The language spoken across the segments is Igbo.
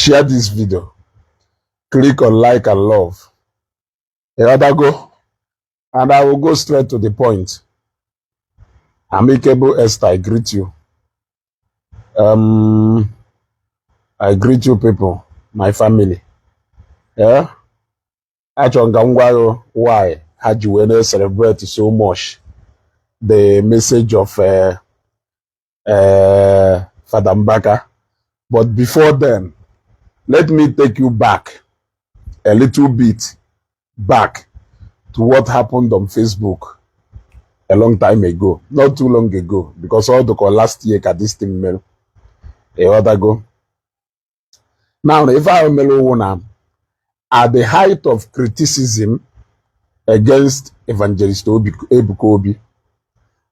share this video, click on like and love. Go, and I will go straight to the point. Amicable Esther, I greet you. I greet you people, my family. Yeah? Why had you celebrate so much the message of Father Mbaka? But before then, let me take you back a little bit back to what happened on Facebook a long time ago, not too long ago, because all the last year at this thing mail go. Now, if I remember, at the height of criticism against Evangelist Ebuka,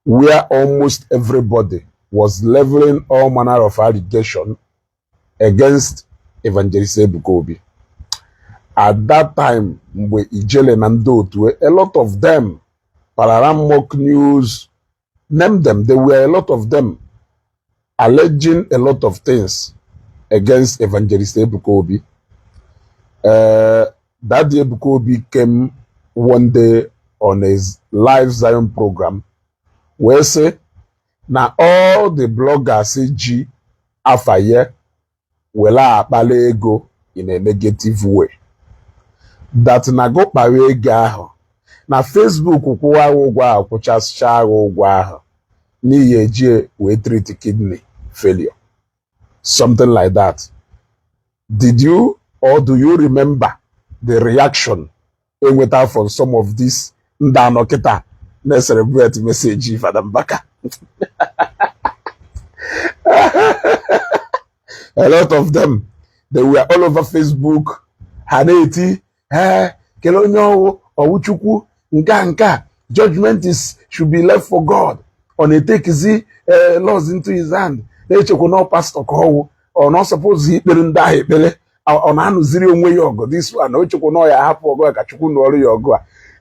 where almost everybody was leveling all manner of allegation against Evangelist Ebuka. At that time, we Ijele Nando, a lot of them, Pararam Mock News, name them, there were a lot of them alleging a lot of things against Evangelist Ebuka. That day Ebuka came one day on his live Zion program where say, now all the bloggers say G Afaye will apale ego in a negative way. That na go kpawe ego ahụ na Facebook kwụwa ụgwọ ahụ kwụchasịcha ụgwọ ahụ n'ihi eji wee treat kidney failure, something like that. Did you or do you remember the reaction enweta from some of these ndanokita na celebrate message Father Mbaka? A lot of them, they were all over Facebook. Haneti, Kelonyo, Owuchukwu, Nka, judgment should be left for God. On a take the laws into his hand. They no pastor call or not suppose he didn't die. On anu ziri onwe yogo. This one, no ya hapo go kachuku no yogo.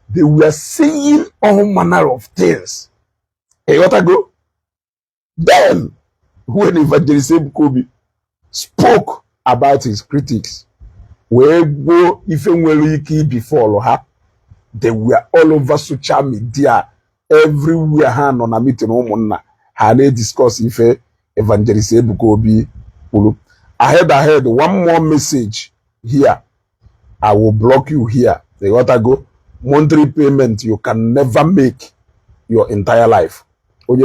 They were saying all manner of things. Hey, what I go? Then, when Evangelist Ebuka spoke about his critics, where go even when before her, they were all over social media, everywhere hand on a meeting home had they discuss if Evangelist Ebuka. I heard one more message here. I will block you here. They got to go. Monthly payment you can never make your entire life. I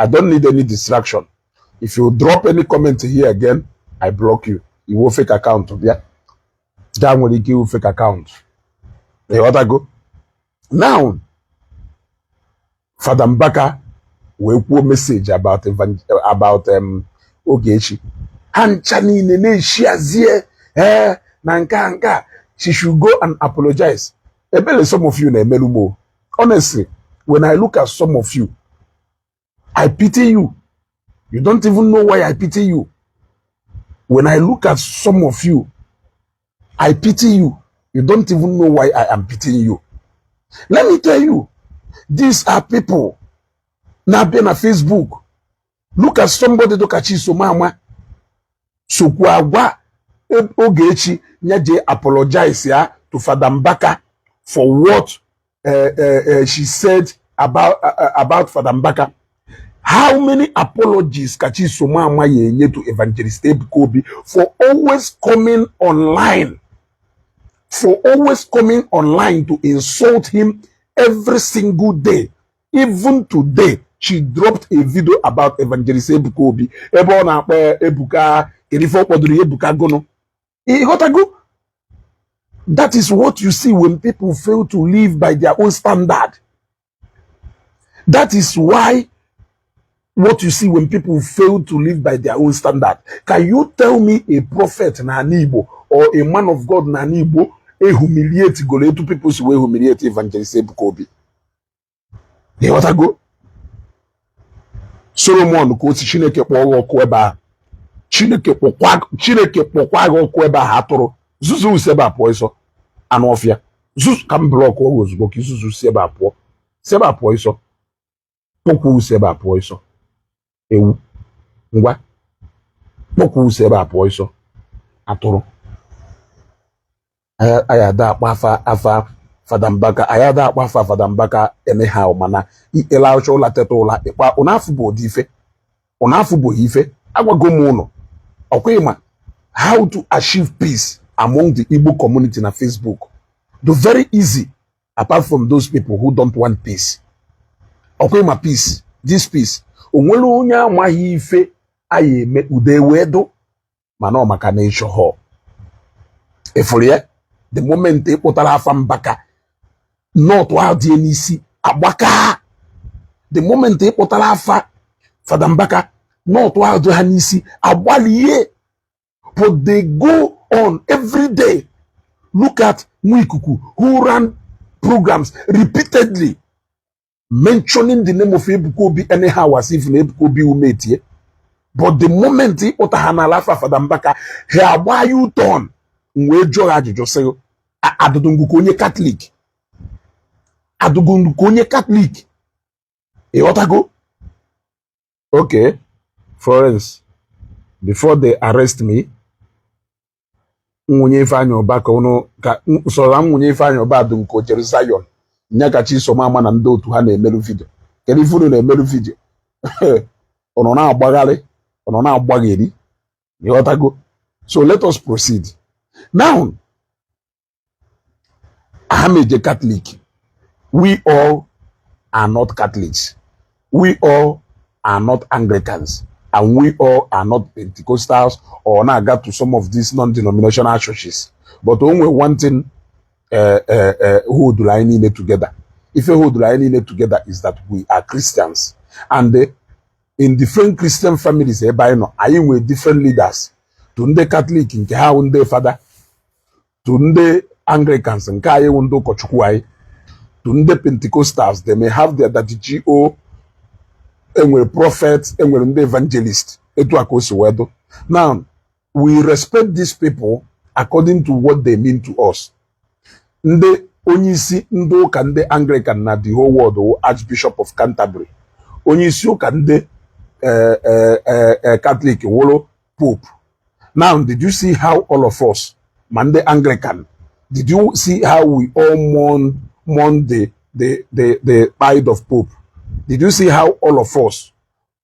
don't need any distraction. If you drop any comment here again, I block you. You will fake account. Yeah. That will give you fake account. They got to go. Now, Father Mbaka will put a message about Ogechi. Hanchani nene shiazie nanka. She should go and apologize. Ebele some of you na emelumo. Honestly, when I look at some of you, I pity you. You don't even know why I pity you. When I look at some of you, I pity you. You don't even know why I am pitying you. Let me tell you, these are people now being on Facebook. Look at somebody to catch so mama. So kwa Ogechi nyaje apologize to Father Mbaka for what she said about Father Mbaka. How many apologies kachi so mama ye to Evangelist Ebuka for always coming online? For always coming online to insult him every single day. Even today, she dropped a video about Evangelist Ebuka. Ebuka, Ebuka gono. That is what you see when people fail to live by their own standard. That is why what you see when people fail to live by their own standard. Can you tell me a prophet na Igbo or a man of God na Igbo humiliate go to people who humiliate Evangelist Ebuka? They want to go. Solomon ko Chineke kpọọ ọkụ ebe a. Chineke kpọkwa ọkụ ebe a hatụrụ. Zuzu usebe apụọ iso. Anụ ọfịa. Zuzu ka m blọk ọgwụ ozugbo ka Zuzu usebe apụọ. Sebe apụọ iso. Pokwu usebe apụọ iso. Ewu. Ngwa. kpọkwa use ebe a pụọ iso atụrụ ayada akpa afa Fada Mbaka ayada akpa afa Fada Mbaka anyhow mana ela ọchọ ụla teta ụla ịkpa ụnafụ bụ ụdị ife ụnafụ bụ ife agwago m ụnụ ọkwa ịma how to achieve peace among the Igbo community na Facebook. The very easy, apart from those people who don't want peace. Okay, my peace, this peace. Onwere onye amaghị ife aye me ude wedo mana maka na isho ho. Efolie, the moment e potara afa Mbaka, not wa di n'isi agbaka. The moment e potara afa Fada Mbaka, not wa di n'isi agbaliye. But they go on every day. Look at Mwikuku, who ran programs repeatedly mentioning the name of Ebukobi anyhow as if Ebukobi umeti. But the moment he otahana lafa Fada Mbaka, he why you turn? Mwejo ajujo say adudungu konye Catholic. Adudungu konye Catholic. E otago? Okay, Florence, before they arrest me, nwunye Ifeanyi Mbaka uno ka usoro nwunye Ifeanyi Mbaka dum ko jere Zion nyaka chi so mama na ndị otu ha na-emeru video kedu ifuru na-emeru video ono na agbagharị ono na agbagheri yotago. So let us proceed now. I'm a Catholic. We all are not Catholics. We all are not Anglicans. And we all are not Pentecostals or now got to some of these non-denominational churches. But only one thing who do I need it together? If who do I need it together is that we are Christians. And in different Christian families, I am with different leaders. Tunde Catholic, nke ha unde father. Tunde Anglicans, nke ha undo kochukwai. Tunde Pentecostals, they may have their daddy G.O. and we're prophets and we're evangelists. Now, we respect these people according to what they mean to us. Nde onyisi ndo kande Anglican na the whole world, Archbishop of Canterbury. Onyisi kande Catholic wolo Pope. Now, did you see how all of us, Mande Anglican, did you see how we all mourn the pride of Pope? Did you see how all of us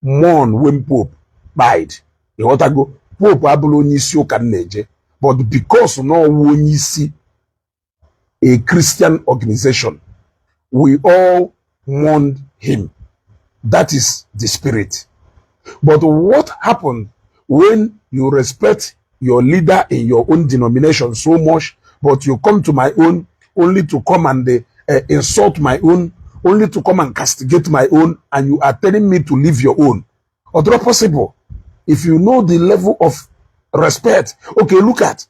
mourn when Pope died? Go Pope abụrụ onye isi ụka nneje, but because no onye isi a Christian organization, we all mourned him. That is the spirit. But what happened when you respect your leader in your own denomination so much, but you come to my own only to come and insult my own, only to come and castigate my own, and you are telling me to leave your own? Other possible. If you know the level of respect, okay, look at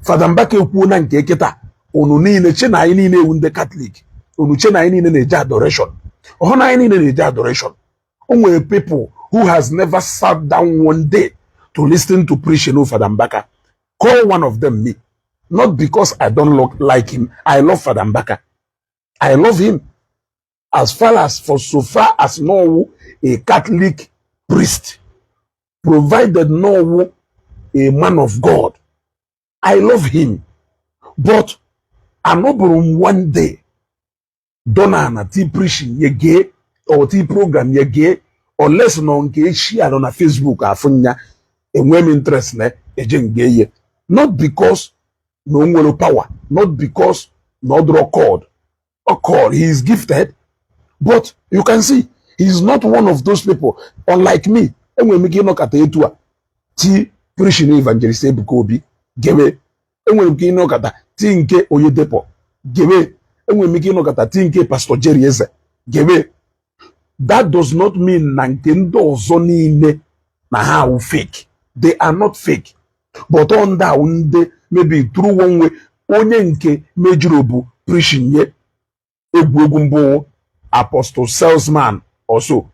Fada Mbaka ekwuona nke eketa unu niile che na anyị niile ewu ndị Catholic, unu che na anyị niile na-eje adoration. Ọhụ na anyị niile na-eje adoration. O nwere people who has never sat down one day to listen to preaching of Fada Mbaka. Call one of them me. Not because I don't like him. I love Fada Mbaka. I love him. As far as no a Catholic priest, provided no a man of God, I love him. But anobrum one day, Donna ti preaching ye gay or ti program ye gay or less known gay share on a Facebook afunya a women interest ne ejen gay. Not because no power, not because no draw cord or call. He is gifted. But you can see, he's not one of those people. Unlike me, and when we get no kata etua, ti preaching evangelist Ebukobi, gebe, and when we get no kata tinke Oyedepo, gebe, and when we get no kata tinke Pastor Jerry Eze, gebe. That does not mean nankendo zoni ne na how fake. They are not fake. But on that one day, maybe through one way, onye nke mejurobu preaching ye, egwegumbo apostle salesman also.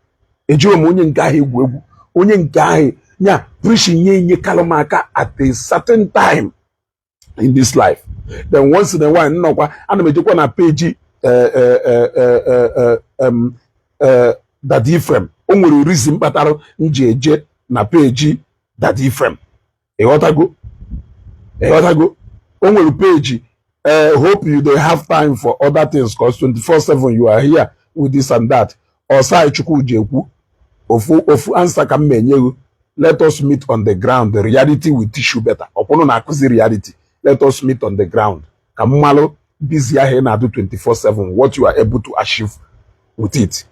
Ejiro onye nke ahụ egwu onye nke ahụ nya preaching nye kalomaka at a certain time in this life. Then once in a while nnọkwa ana mejekwa na page that Ephraim o nwere reason kpatara nji eje na page that Ephraim. A what I go? On will page. Hope you don't have time for other things because 24/7 you are here with this and that. Or say chuku jeku. Ofu answer kam menye. Let us meet on the ground. The reality will teach you better. Opono na akuzi reality. Let us meet on the ground. Kamalo busy here na do 24/7. What you are able to achieve with it.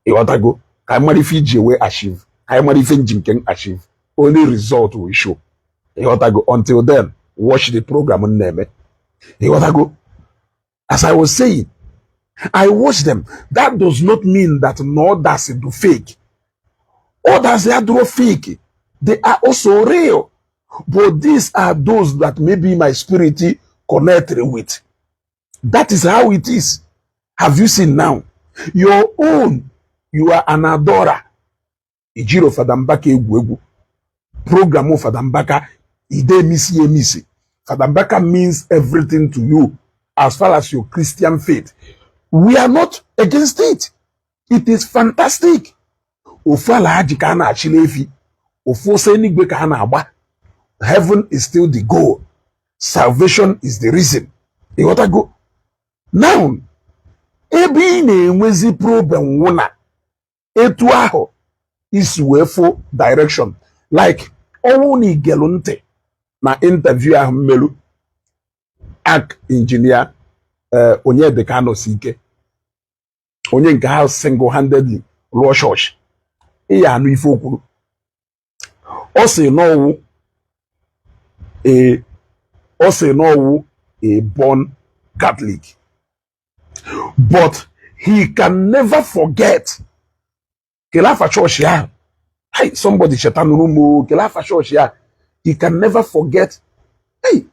A what I go? Kamari Fiji we achieve. Kamari Fiji can achieve. Only result will show. A what I go? Until then, watch the program on name. A what I go? As I was saying, I watch them. That does not mean that no that's do fake. Others they are fake. They are also real. But these are those that maybe my spirit connected with. That is how it is. Have you seen now? Your own, you are an adorer. Ijiro Fada Mbaka egwu. Program of Fada Mbaka, ide misi. Fada Mbaka means everything to you as far as your Christian faith. We are not against it. It is fantastic. Ofala haji ka na achilefi. Ofose nigbe ka na agba. Heaven is still the goal. Salvation is the reason. You want to go? Now, ebe na-enwezi problem wuna. Etu ahụ is wefo direction. Like, ọnwụ na igelunte na interview ahụ mmelu ak engineer onye dekano sike. Onye nke ha single-handedly rụọ church. Iya anụ ife okwuru. Ọ sị n'ọwụ a born Catholic. But he can never forget. Kelafa church ya. Hey, somebody shetanu rumo. Kelafa church ya. He can never forget. Hey,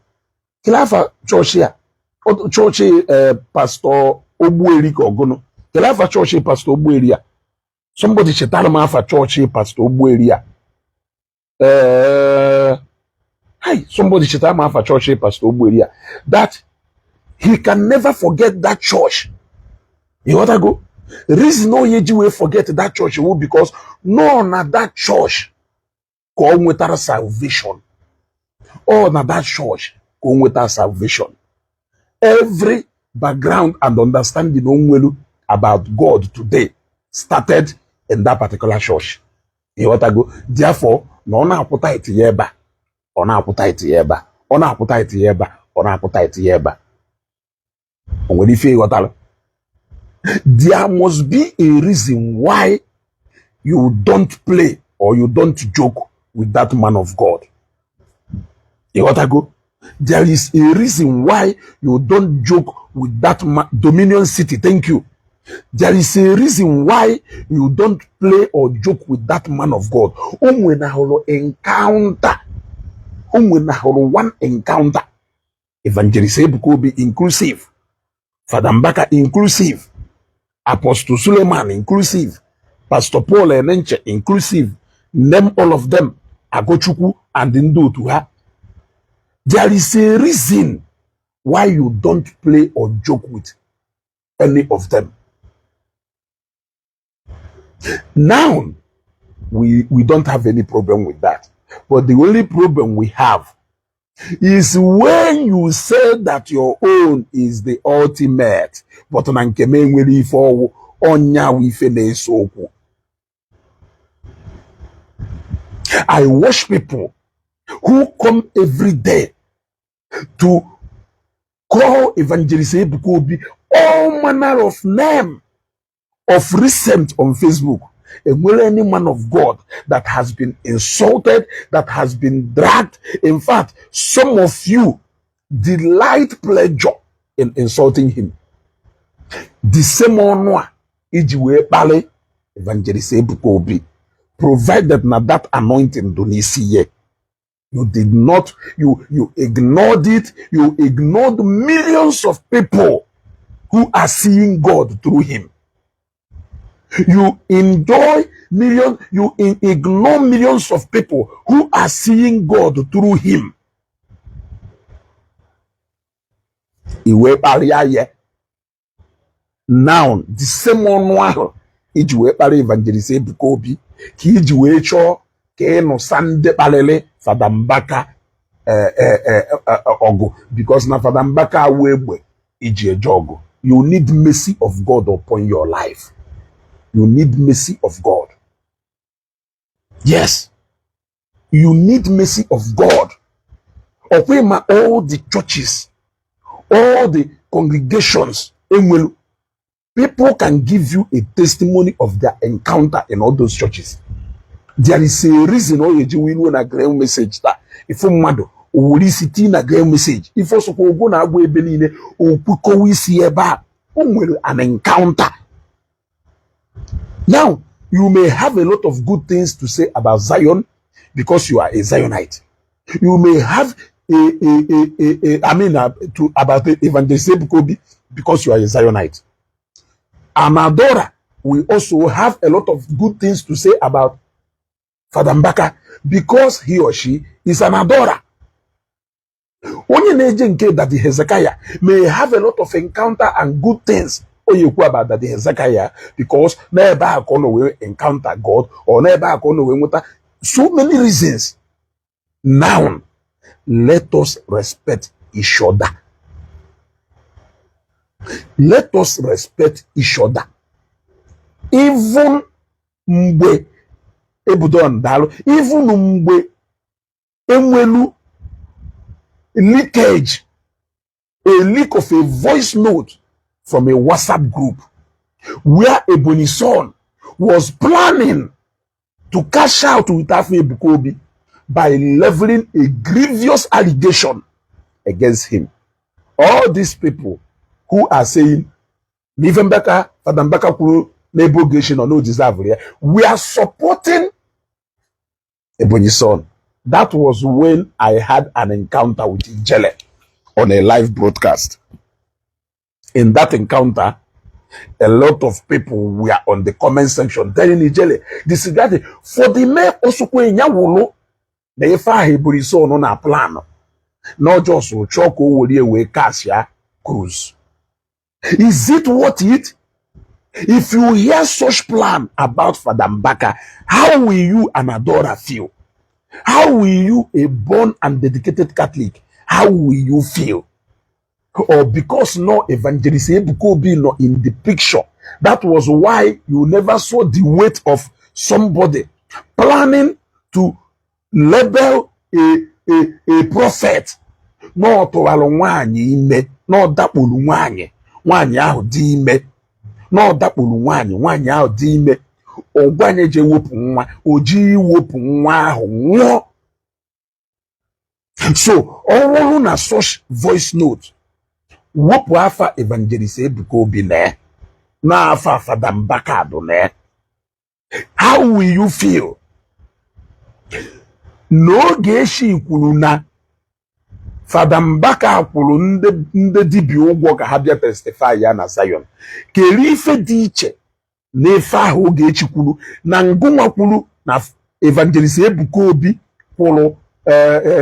Kelafa church ya. Church Pastor Obueri Kogono. Kelafa church Pastor Obueri ya. Somebody shetanu mafa church Pastor Obueri ya. Hey, somebody shetanu mafa church Pastor Obueri ya. That he can never forget that church. You want to go? The reason no yeji will forget that church will because no na that church come with our salvation. Or na that church come with our salvation. Every background and understanding about God today started in that particular church. You want to go? Therefore, no na aputa iti yeba. Ona aputa iti yeba. Ona aputa iti yeba. Ona aputa iti yeba. There must be a reason why you don't play or you don't joke with that man of God. You want to go? There is a reason why you don't joke with that Dominion City. Thank you. There is a reason why you don't play or joke with that man of God. Encounter. One encounter. Evangelist Ebuka be inclusive. Fada Mbaka inclusive. Apostle Suleiman inclusive. Pastor Paul Enenche inclusive. Name all of them. Agochuku and Ndu to her. There is a reason why you don't play or joke with any of them. Now, we don't have any problem with that. But the only problem we have is when you say that your own is the ultimate. But I watch people who come every day to call Evangelist Ebuka all manner of name of recent on Facebook. And will any man of God that has been insulted, that has been dragged. In fact, some of you delight pleasure in insulting him. The same honor ijiwe pale Evangelist Ebuka, provided na that anointing do not see ye. You did not, you ignored it. You ignored millions of people who are seeing God through him. You enjoy millions, you ignore millions of people who are seeing God through him. Now, the same one ijiwe pari Evangelist Ebuka ki ijiwe cho keno sande balele Fada Mbaka ogo, because na Fada Mbaka awegbe iji ejogo. You need mercy of God upon your life. You need mercy of God. Yes. You need mercy of God. All the churches, all the congregations, people can give you a testimony of their encounter in all those churches. There is a reason Ogechi will na green message that if mmadụ owuri siti na green message, if also go na agbo ebe niile okwuko isi ebe a, o nwere an encounter. Now, you may have a lot of good things to say about Zion because you are a Zionite. You may have about Evangelist Kobe because you are a Zionite. Amadora will also have a lot of good things to say about Fada Mbaka because he or she is an adorer. Onye na-eje nke that the Hezekiah may have a lot of encounter and good things about that the Hezekiah because never will encounter God or never will so many reasons. Now, let us respect each other. Let us respect each other. Even mgbe ebudo ndalo, even mgbe enwelu leakage, a leak of a voice note from a WhatsApp group where Ebony son was planning to cash out with Afe Bukobi by leveling a grievous allegation against him. All these people who are saying, Mbaka, Fada Mbaka kuru negotiation or no deserve here, we are supporting Ebony son. That was when I had an encounter with Ijele on a live broadcast. In that encounter, a lot of people were on the comment section telling Ijele, this is that for the mayor also nyawolo na ifa Ebony son on a plan. Not just choko woli we Kasia cruise. Is it worth it? If you hear such plan about Fada Mbaka, how will you, an adorer, feel? How will you, a born and dedicated Catholic, how will you feel? Or because no evangelist Ebukobi no in the picture, that was why you never saw the weight of somebody planning to label a prophet. No to alonwanyi ime, no dapulu nwanyi ahụ dị ime, no dapulu nwanyi ahụ dị ime, ogwanye je wopu nwa, oji wopu nwa ahụ nwụọ. So, all na such voice note, wopu afa evangelist Ebukobi na afa Fada Mbaka do ne. How will you feel? No Ogechi kwuru na Fada Mbaka kwuru nde dibia ụgwọ ka ha bịa testify ya na Zion. Keri ife dị iche na ife ahụ Ogechi kwuru na ngụnwa kwuru na evangelist Ebukobi kwuru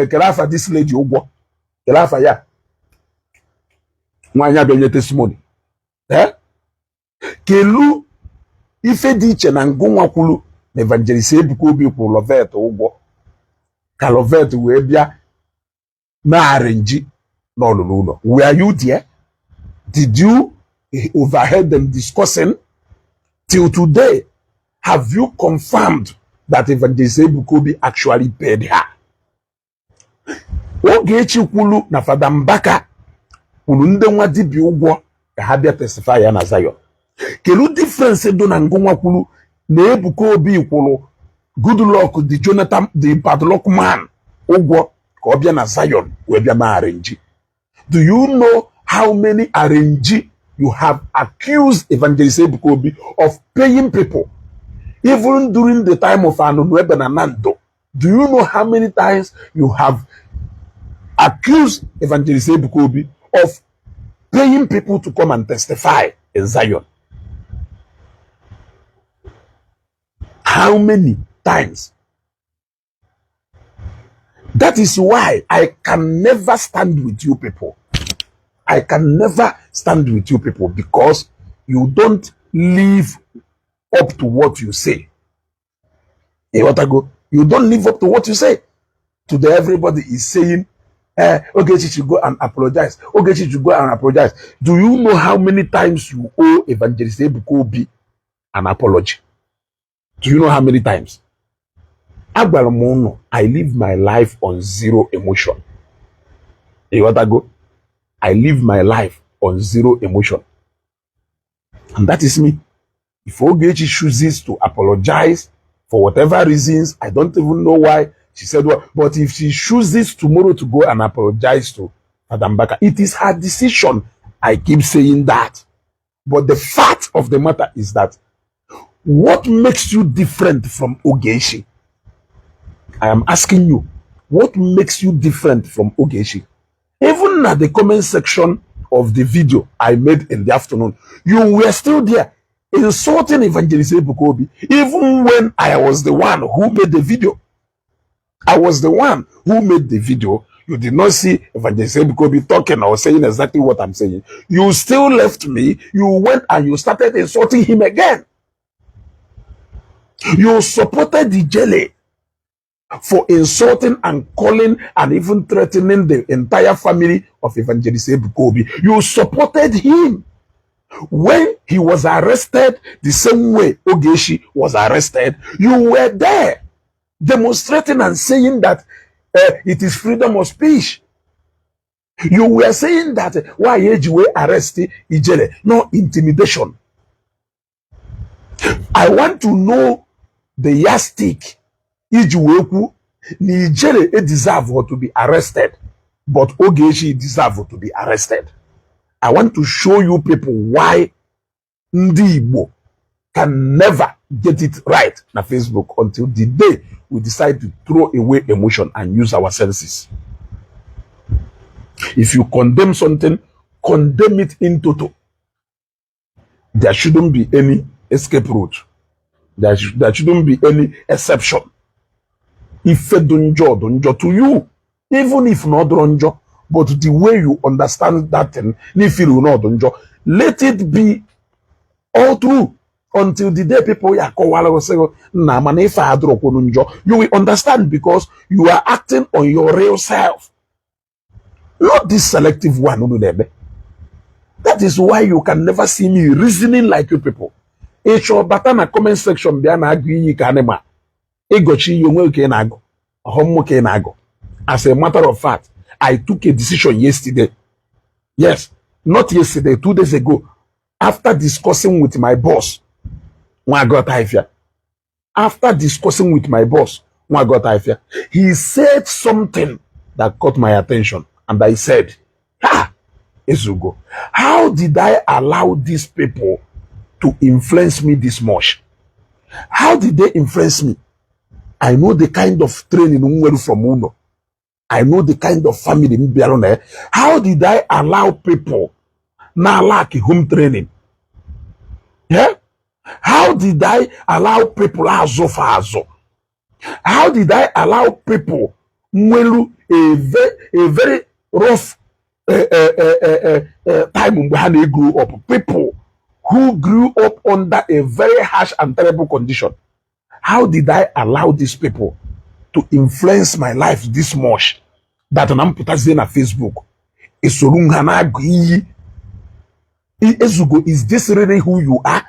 kelafa this lady ụgwọ. Kelafa ya nwanyị abịa nye testimony. Kelu ife dị iche na ngụnwa kwuru na evangelist Ebukobi kwuru Lovet ụgwọ. Ka Lovet wee bịa na arrange no. Were you there? Did you overheard them discussing? Till today, have you confirmed that Evangelist Ebukobi actually paid her? Ogechi kwulu na Fada Mbaka kwulu nde nwa dibia ụgwọ ka ha bịa testify ya na Zion. Kelu difference do na ngụnwa kwulu na Ebukobi kwulu good luck the Jonathan the padlock man ụgwọ ka ọ bịa na Zion wee bịa ma arrange. Do you know how many arrange you have accused Evangelist Ebukobi of paying people? Even during the time of Anunuebe na Nando, do you know how many times you have accused Evangelist Ebukobi of paying people to come and testify in Zion? How many times? That is why I can never stand with you people. I can never stand with you people because you don't live up to what you say. You want to go? You don't live up to what you say. Today, everybody is saying, Ogechi should go and apologize. Ogechi should go and apologize. Do you know how many times you owe Evangelist Ebuka Obi an apology? Do you know how many times? I live my life on zero emotion. You want to go? I live my life on zero emotion. And that is me. If Ogechi chooses to apologize for whatever reasons, I don't even know why she said what, but if she chooses tomorrow to go and apologize to Mbaka, it is her decision. I keep saying that. But the fact of the matter is that what makes you different from Ogechi? I am asking you, what makes you different from Ogechi? Even at the comment section of the video I made in the afternoon, you were still there insulting Evangelist Ebuka Obi, even when I was the one who made the video. I was the one who made the video. You did not see Evangelist Ebuka Obi talking or saying exactly what I'm saying. You still left me. You went and you started insulting him again. You supported the jelly for insulting and calling and even threatening the entire family of Evangelist Ebuka Obi. You supported him when he was arrested the same way Ogechi was arrested. You were there demonstrating and saying that it is freedom of speech. You were saying that why Ejiwe arrested Ijele, no intimidation. I want to know the yardstick Ijuweku Nijele deserve to be arrested, but Ogechi deserve to be arrested. I want to show you people why Ndi Igbo can never get it right na Facebook until the day we decide to throw away emotion and use our senses. If you condemn something, condemn it in total. There shouldn't be any escape route. There shouldn't be any exception. If donjo to you, even if not donjo, but the way you understand that thing, if you not donjo, let it be all through until the day people will say, you will understand because you are acting on your real self, not this selective one. That is why you can never see me reasoning like you people. It's your batana comment section as a matter of fact, I took a decision yesterday. Yes, not yesterday, 2 days ago, after discussing with my boss. When I got here, after discussing with my boss, when I got here, he said something that caught my attention, and I said, Ezugo, how did I allow these people to influence me this much? How did they influence me? I know the kind of training from Uno. I know the kind of family. How did I allow people now lack home training? Yeah? How did I allow people azo? How did I allow people a very rough time when they grew up? People who grew up under a very harsh and terrible condition. How did I allow these people to influence my life this much that I'm putting on Facebook? Is this really who you are?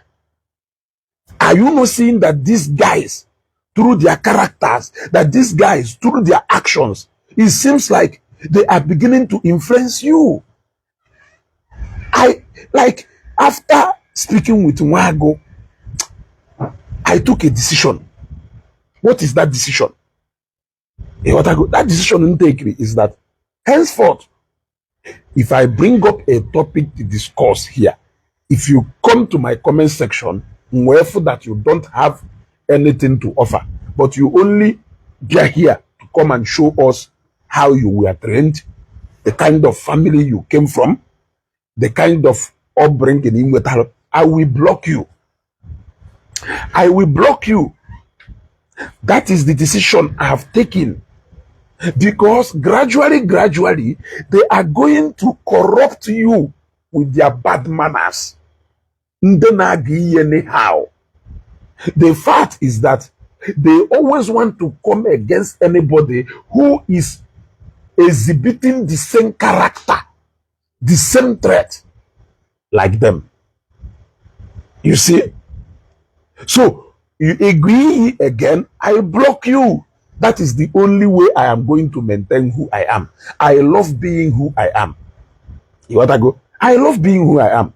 Are you not seeing that these guys, through their characters, that these guys, through their actions, it seems like they are beginning to influence you? After speaking with Nwago, I took a decision. What is that decision? That decision in take is that henceforth, if I bring up a topic to discuss here, if you come to my comment section, wherever that you don't have anything to offer, but you only get here to come and show us how you were trained, the kind of family you came from, the kind of upbringing in with, I will block you. I will block you. That is the decision I have taken. Because gradually, they are going to corrupt you with their bad manners. Anyhow. The fact is that They always want to come against anybody who is exhibiting the same character, the same threat like them. You see? So, you agree again, I block you. That is the only way I am going to maintain who I am. I love being who I am. You want to go? I love being who I am.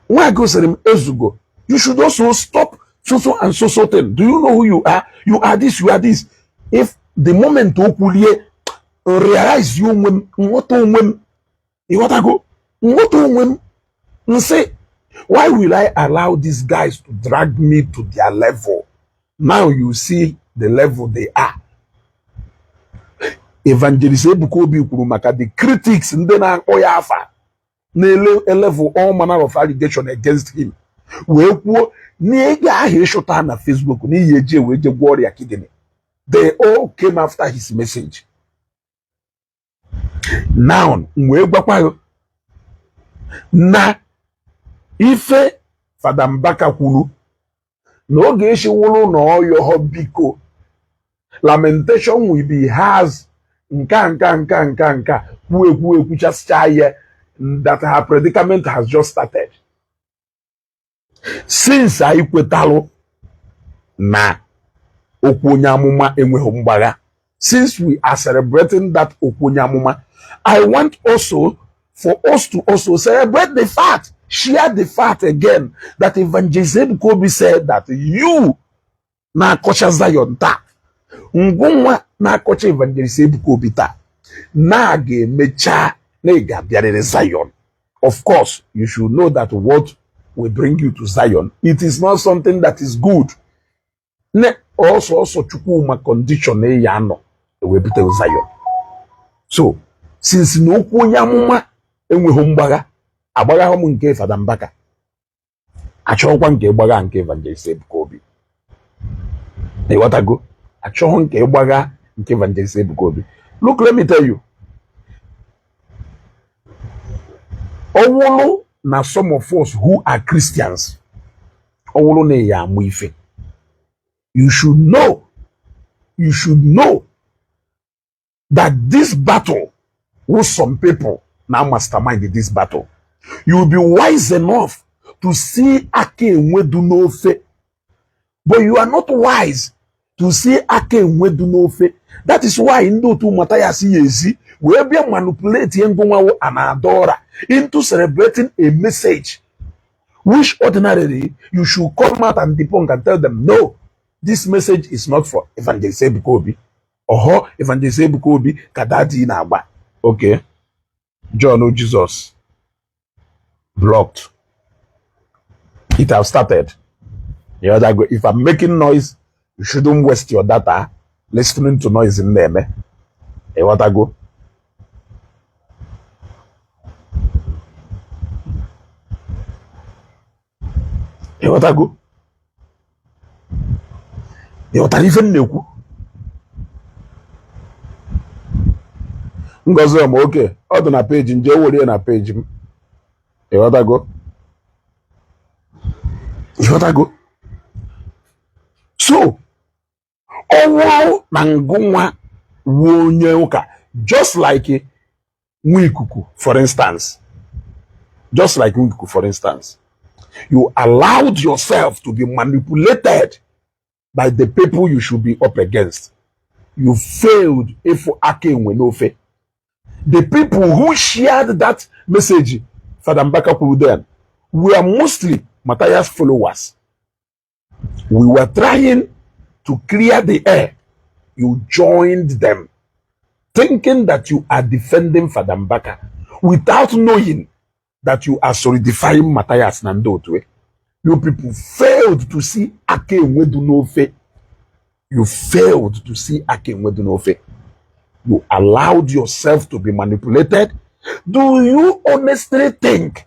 When I go to Ezugo, you should also stop so and so thing. Do you know who you are? You are this, you are this. If the moment you realize you want to go, say, why will I allow these guys to drag me to their level? Now you see the level they are. Evangelist Ebukobi kwuru maka the critics ndị na-akpọ ya afa na level all manner of allegation against him. Wee kwuo n'ego ahụ ịshụta na Facebook n'ihi eje wee je gwọ ọrịa kidney. They all came after his message. Now, wee gwakwa na ife Fada Mbaka kwuru na Ogechi wụrụ na ọyọ biko lamentation will be has nka kwuchasịcha ya that her predicament has just started. Since anyị kwetalụ na okwu onye amụma enweghị mgbagha, since we are celebrating that okwu onye amụma, I want also for us to also celebrate the fact, share the fact again that Evangelist Ebukobi said that you na-akọcha Zion taa, ngwunwa na-akọcha Evangelist Ebukobi taa, na ga-emecha na ị ga-abịarịrị Zion. Of course, you should know that what will bring you to Zion, it is not something that is good. Ne also Chukwuma condition ya no we bute Zion. So, since no okwu onye amụma enweghị mgbagha, agbagha m nke Fada Mbaka, achọkwa nke gbagha nke Evangelist Ebukobi. Go? Achọghị nke gbagha nke Evangelist Ebukobi. Look, let me tell you. Owolo na some of us who are Christians, owolo na ya amụ ife. You should know that this battle, with some people now mastermind this battle, you will be wise enough to see ake enwedu n'ofe, but you are not wise to see ake enwedu n'ofe. That is why ndị otu Matthias Yezi will be manipulating ngwawo anadora into celebrating a message which ordinarily you should come out and debunk and tell them, no, this message is not for Evangelist Ebukobi. Or Evangelist Ebukobi kadadi na agba. Okay. John O. Jesus. Blocked. It has started. You know, if I'm making noise, you shouldn't waste your data listening to noise in there. Hey, what I go? Hey, what I go? Hey, what I even know? Ngozi m okay, ọ dị na page nje were na page m. Hey, what I go? What I go? So, ọwụ na ngụnwa wonye ụka, just like Nwikuku, for instance. Just like Nwikuku, for instance. You allowed yourself to be manipulated by the people you should be up against. You failed if ake nwenofe. The people who shared that message, Fada Mbaka kwuru then, were mostly Matthias followers. We were trying to clear the air. You joined them, thinking that you are defending Fada Mbaka without knowing that you are solidifying Matthias Nandotwe. You people failed to see ake nwedunofe. You failed to see ake nwedunofe. You allowed yourself to be manipulated. Do you honestly think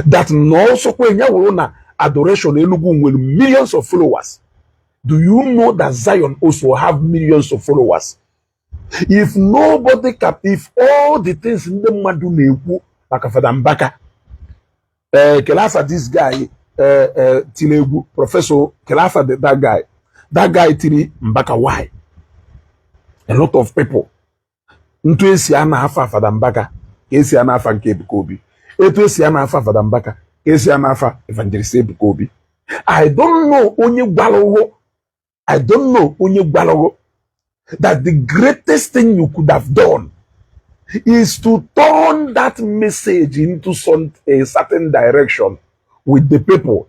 that no Sokwenya Worona adoration Enugu will millions of followers? Do you know that Zion also have millions of followers? If nobody can, if all the things in the Madu Neku, like Fada Mbaka, Kelafa, this guy, Tilegu, Professor Kelafa, that guy. That guy, Tiri Mbaka, why? A lot of people. Ntu esi ana afa Fada Mbaka, esi ana afa nke Ebuka Obi. Etu esi ana afa Fada Mbaka, esi ana afa Evangelist Ebuka Obi. I don't know onye gwalogo. I don't know onye gwalogo that the greatest thing you could have done is to turn that message into a certain direction with the people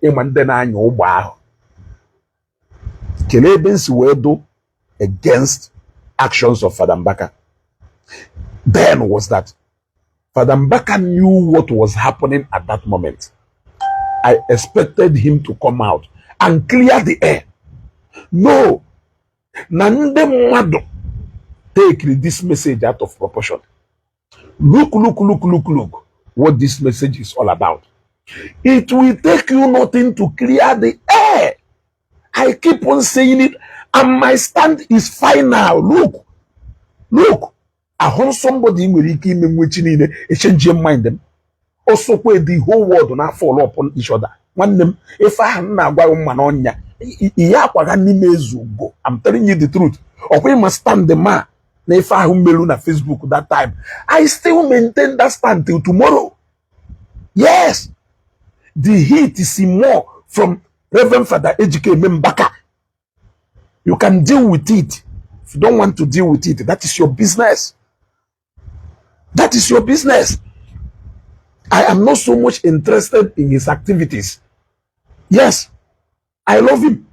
against actions of Fada Mbaka. Then was that Fada Mbaka knew what was happening at that moment. I expected him to come out and clear the air. No. Nande Mado take this message out of proportion. Look what this message is all about. It will take you nothing to clear the air. I keep on saying it, and my stand is final. Look. I heard somebody change mind them. Also, where the whole world will not fall upon each other. One them, if I have not got one on ya, I'm telling you the truth. Or we must stand the man. If I have Facebook that time, I still maintain that stand till tomorrow. Yes, the heat is more from Reverend Father Ogechi Mbaka. You can deal with it. If you don't want to deal with it, that is your business. That is your business. I am not so much interested in his activities. Yes, I love him.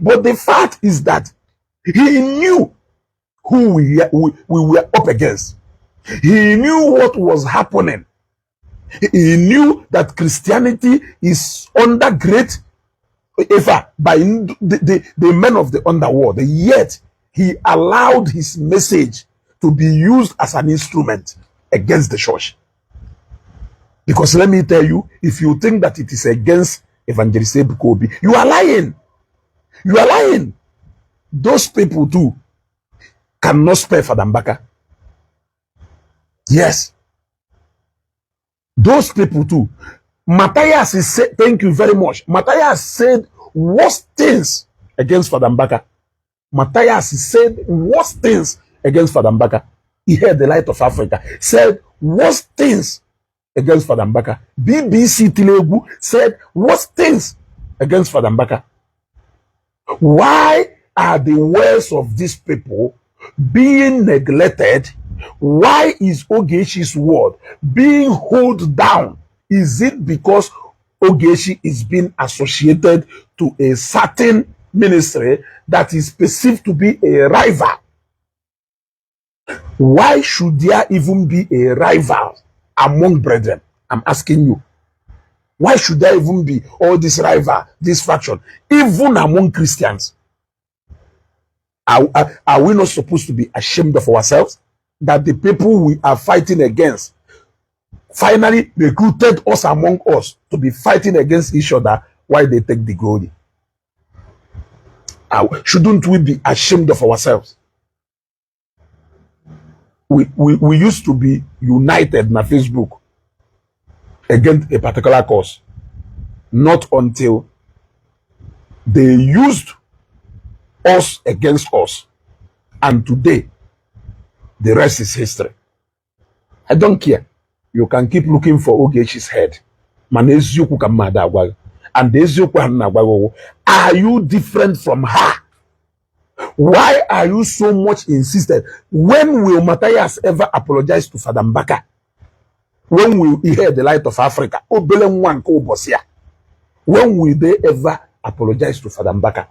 But the fact is that he knew who we were up against. He knew what was happening. He knew that Christianity is under great favor by the men of the underworld. Yet, he allowed his message to be used as an instrument against the church. Because let me tell you, if you think that it is against Evangelist Ebuka Obi, you are lying. You are lying. Those people too cannot spare Fada Mbaka. Yes. Those people too. Matthias is said, thank you very much. Matthias said worst things against Fada Mbaka. Matthias said worst things against Fada Mbaka. He heard the light of Africa. Said worst things against Fada Mbaka. BBC Tilegu said worst things against Fada Mbaka. Why are the words of these people being neglected? Why is Ogechi's word being held down? Is it because Ogechi is being associated to a certain ministry that is perceived to be a rival? Why should there even be a rival among brethren? I'm asking you. Why should there even be all this rival, this faction, even among Christians? Are we not supposed to be ashamed of ourselves that the people we are fighting against finally recruited us among us to be fighting against each other while they take the glory? Shouldn't we be ashamed of ourselves? We used to be united na Facebook against a particular cause. Not until they used us against us. And today, the rest is history. I don't care. You can keep looking for Ogechi's head. And are you different from her? Why are you so much insistent? When will Matthias ever apologize to Fada Mbaka? When will he hear the light of Africa? When will they ever apologize to Fada Mbaka?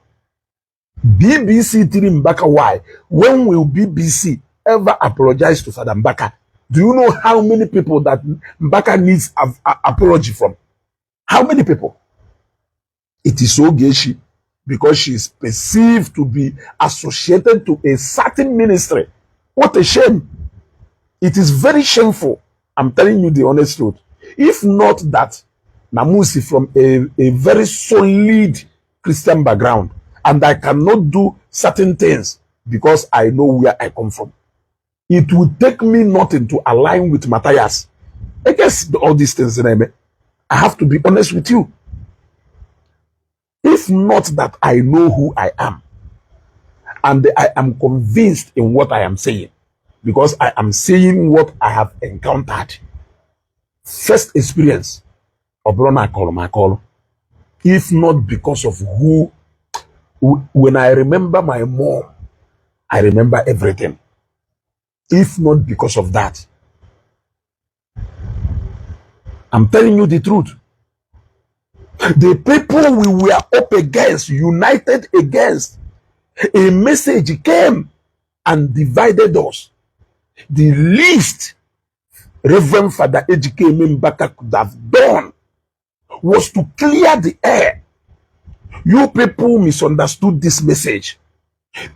BBC Tiri Mbaka, why? When will BBC ever apologize to Fada Mbaka? Do you know how many people that Mbaka needs an apology from? How many people? It is Ogechi, because she is perceived to be associated to a certain ministry. What a shame. It is very shameful. I'm telling you the honest truth. If not that, Namusi from a very solid Christian background, and I cannot do certain things because I know where I come from. It would take me nothing to align with Matthias. I guess all these things, I have to be honest with you. If not that I know who I am, and I am convinced in what I am saying, because I am saying what I have encountered. First experience, Obrona call. If not because of when I remember my mom, I remember everything. If not because of that, I'm telling you the truth. The people we were up against, united against, a message came and divided us. The least Reverend Father Ejike Mbaka could have done was to clear the air. You people misunderstood this message.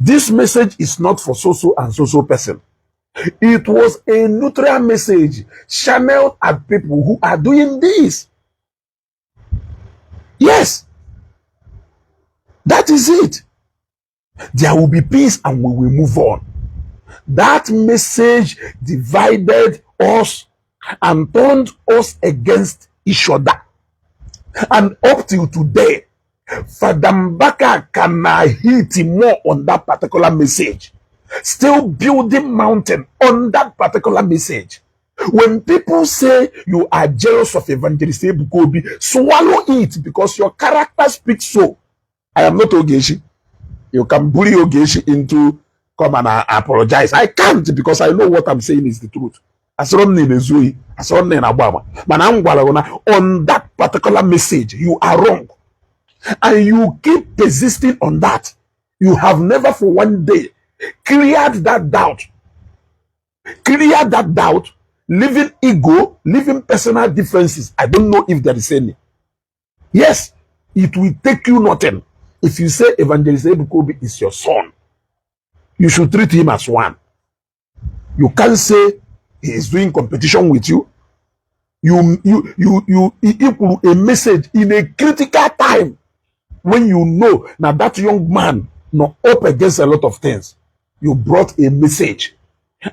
This message is not for so and so person. It was a neutral message channeled at people who are doing this. Yes, that is it. There will be peace and we will move on. That message divided us and turned us against each other. And up till today, Father Mbaka can hit more on that particular message. Still building mountain on that particular message. When people say you are jealous of Evangelist Ebukobi, swallow it because your character speaks so. I am not Ogechi. You can bully Ogechi into come and apologize. I can't because I know what I'm saying is the truth. On that particular message, you are wrong. And you keep persisting on that. You have never for one day cleared that doubt. Clear that doubt, leaving ego, leaving personal differences. I don't know if there is any. Yes, it will take you nothing. If you say Evangelist Ebukobi is your son, you should treat him as one. You can't say he is doing competition with you. You equal a message in a critical time when you know now that young man not up against a lot of things. You brought a message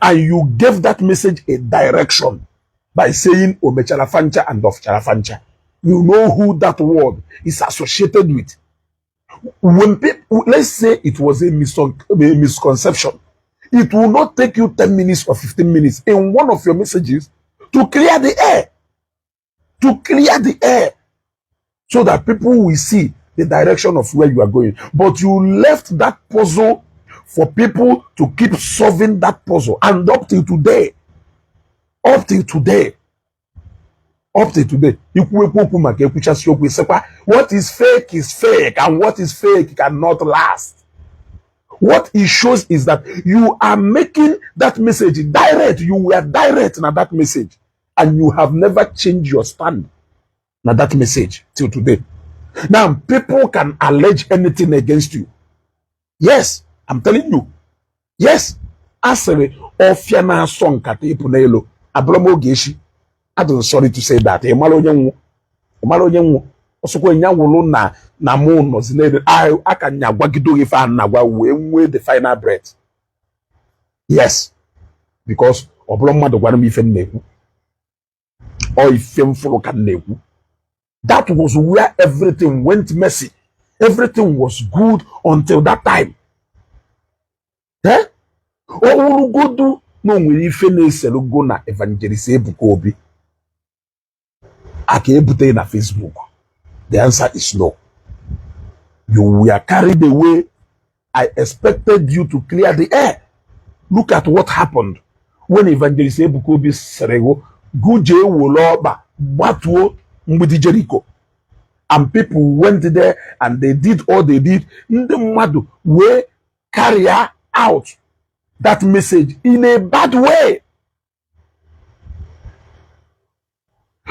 and you gave that message a direction by saying Omechalafancha and of Chalafancha. You know who that word is associated with. When people, let's say it was a misconception, it will not take you 10 minutes or 15 minutes in one of your messages to clear the air. To clear the air so that people will see the direction of where you are going. But you left that puzzle for people to keep solving that puzzle. And up till today, what is fake and what is fake cannot last. What it shows is that you are making that message direct. You were direct in that message. And you have never changed your stand in that message till today. Now, people can allege anything against you. Yes, I'm telling you. Yes. Asere ofiana song kate ipunelo. Abromo Ogechi. I'm sorry to say that. Osoko nyawolo na mo no zinede. I can nyagwagido if I nagwa we the final breath. Yes. Because Obroma do gwana mi fen neku. Or if full can neku. That was where everything went messy. Everything was good until that time. Eh? Oh, go do no we finish go na Evangelist Ebukobi. Ake ebute na Facebook. The answer is no. You were carried away. I expected you to clear the air. Look at what happened when Evangelist Ebukobi serego guje woloba batuo mbudi Jericho. And people went there and they did all they did. Ndemadu we carry out that message in a bad way.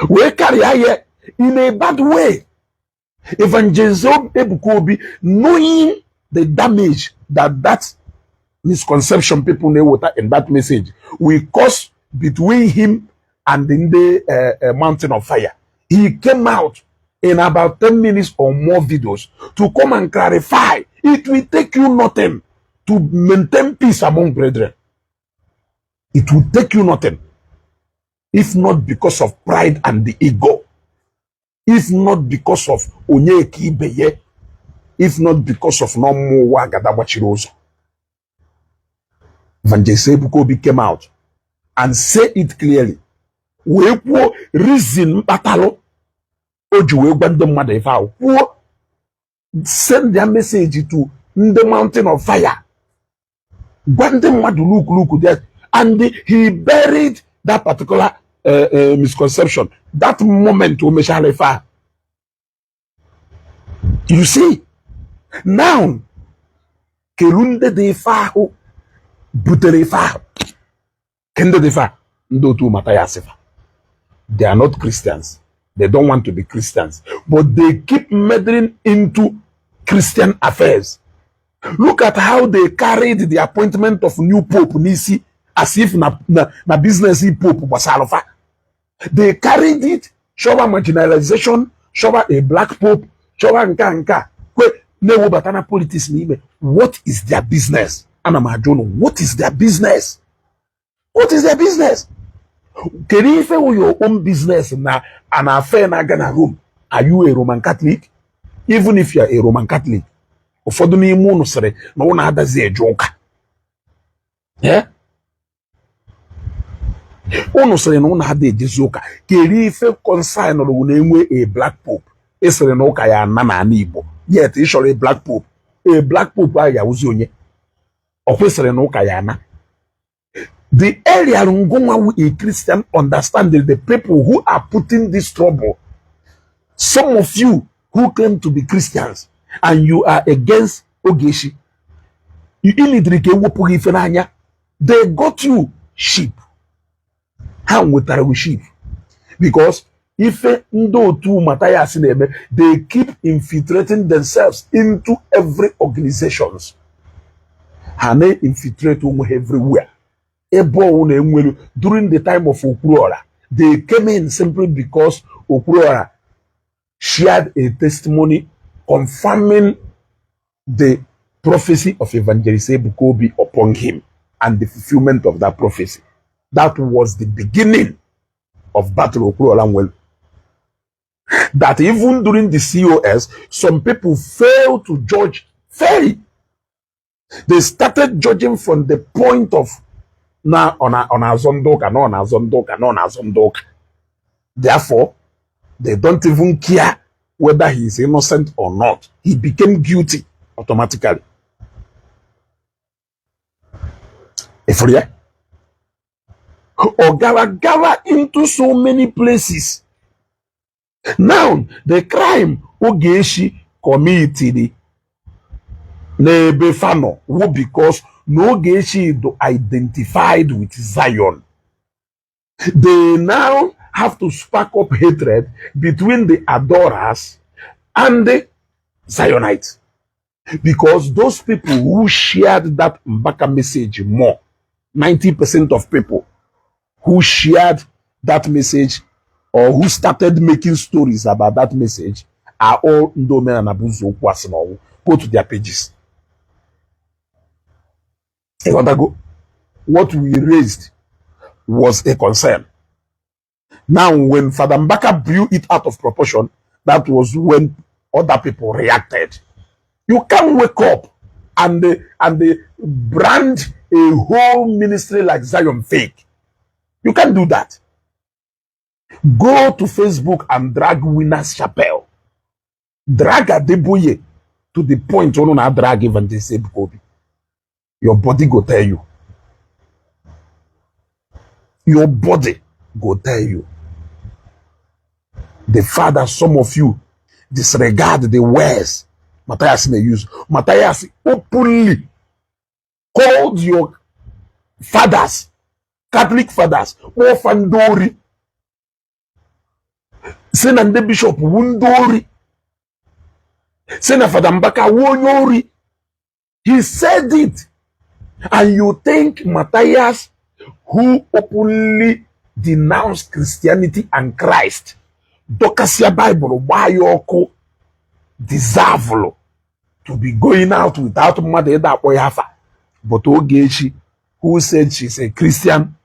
We carry here in a bad way. Evangelist Ebukobi, knowing the damage that misconception people know in that message will cause between him and in the mountain of fire. He came out in about 10 minutes or more videos to come and clarify. It will take you nothing to maintain peace among brethren. It will take you nothing. If not because of pride and the ego. if not because of Onyeka Ibeye, if not because of no more Gadabachirose. Evangelist Ebukobi came out and said it clearly. We reason batalo ojuwe gwande mmadụ ife ahụ. Send their message to the mountain of fire. Gwande mmadụ look there, and he buried that particular misconception. That moment we shall fire. You see, now kelunde de fa butere fa kende de fa ndo tu mataya sefa. They are not Christians. They don't want to be Christians, but they keep meddling into Christian affairs. Look at how they carried the appointment of new Pope Nisi as if na business Pope Basalofa. They carried it, show marginalization, show a black Pope, show nka. Politics. What is their business? What is their business? What is their business? Can you for your own business na an affair na Ghana home? Are you a Roman Catholic? Even if you are a Roman Catholic, ụfọdụ n'ime unu sịrị na unu adazi eje ụka. Unu sịrị na unu ada ejezi ụka. Keri ife consign unu na-enwe a black pope. Esịrị na ụka ya na n'ala Igbo. Yet ị chọrọ a black pope. A black pope ahụ ya ụzi onye. Ọ kwesịrị na ụka ya na. The area with a Christian understanding the people who are putting this trouble. Some of you who claim to be Christians and you are against Ogechi, they got you sheep. How with sheep? Because if they keep infiltrating themselves into every organizations. And they infiltrate everywhere. During the time of Okwuluora, they came in simply because Okwuluora shared a testimony confirming the prophecy of Evangelist Ebukobi upon him and the fulfillment of that prophecy. That was the beginning of Battle Okwuluora. That even during the COS, some people failed to judge fairly. They started judging from the point of na ona zondoka, no ona zondoka, no ona zondoka. Therefore, they don't even care whether he is innocent or not. He became guilty automatically. If you or gawa into so many places. Now, the crime Ogechi committed Nebefano because no Ogechi identified with Zion. They now have to spark up hatred between the adorers and the Zionites. Because those people who shared that Mbaka message more, 90% of people who shared that message or who started making stories about that message are all Ndome and Abuzo Kwasino. Go to their pages. What we raised was a concern. Now, when Father Mbaka blew it out of proportion, that was when other people reacted. You can't wake up and they brand a whole ministry like Zion fake. You can't do that. Go to Facebook and drag Winners Chapel. Drag Adeboye to the point you don't drag Evangelist Ebukobi. Your body go tell you. Your body go tell you. The fact that some of you disregard the words Matthias may use. Matthias openly called your fathers, Catholic fathers, Ofandori. Senande Bishop Wundori. Sena Father Mbaka Wonyori. He said it. And you think Matthias, who openly denounced Christianity and Christ, Dokasia Bible, Bayoko, deserve to be going out without mother that boy hafa. But Ogechi, who said she's a Christian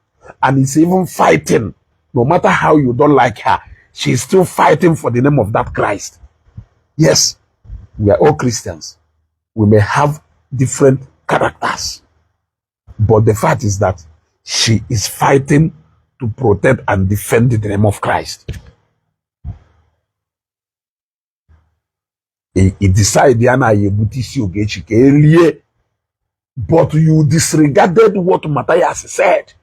and is even fighting, no matter how you don't like her, she is still fighting for the name of that Christ. Yes, we are all Christians. We may have different characters, but the fact is that she is fighting to protect and defend the name of Christ. He decided Ogechi, but you disregarded what Matthias said.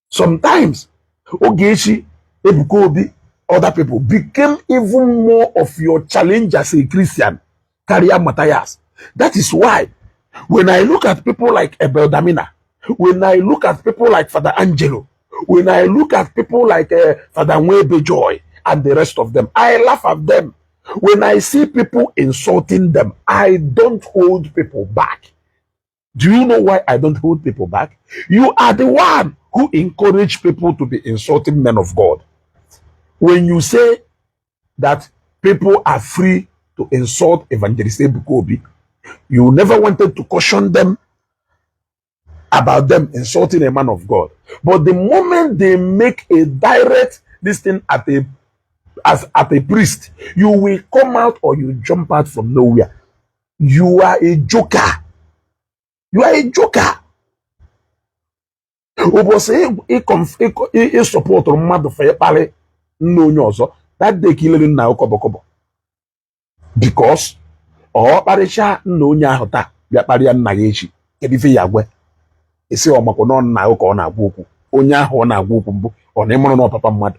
Sometimes Ogechi, Ebukobi, other people became even more of your challenge as a Christian, career Matthias. That is why when I look at people like Ebel Damina, when I look at people like Father Angelo, when I look at people like Father Nwebe Joy and the rest of them, I laugh at them. When I see people insulting them, I don't hold people back. Do you know why I don't hold people back? You are the one who encourage people to be insulting men of God. When you say that people are free to insult Evangelist Ebukobi, you never wanted to caution them about them insulting a man of God. But the moment they make a direct this thing at a priest, you will come out or you jump out from nowhere. You are a joker. You are a joker. Support mmadụ for ịkparị nna onye ọzọ, that day killing na okobokobo. Because ọ kparịcha nna onye ahụ taa bịa kparịa nna ya echi, kedu ife ya agwe? Isi ọmakọ nọ nna ụka ọ na-agwa okwu, onye ahụ ọ na-agwa okwu mbụ ọ na-emụrụ na papa mmadụ.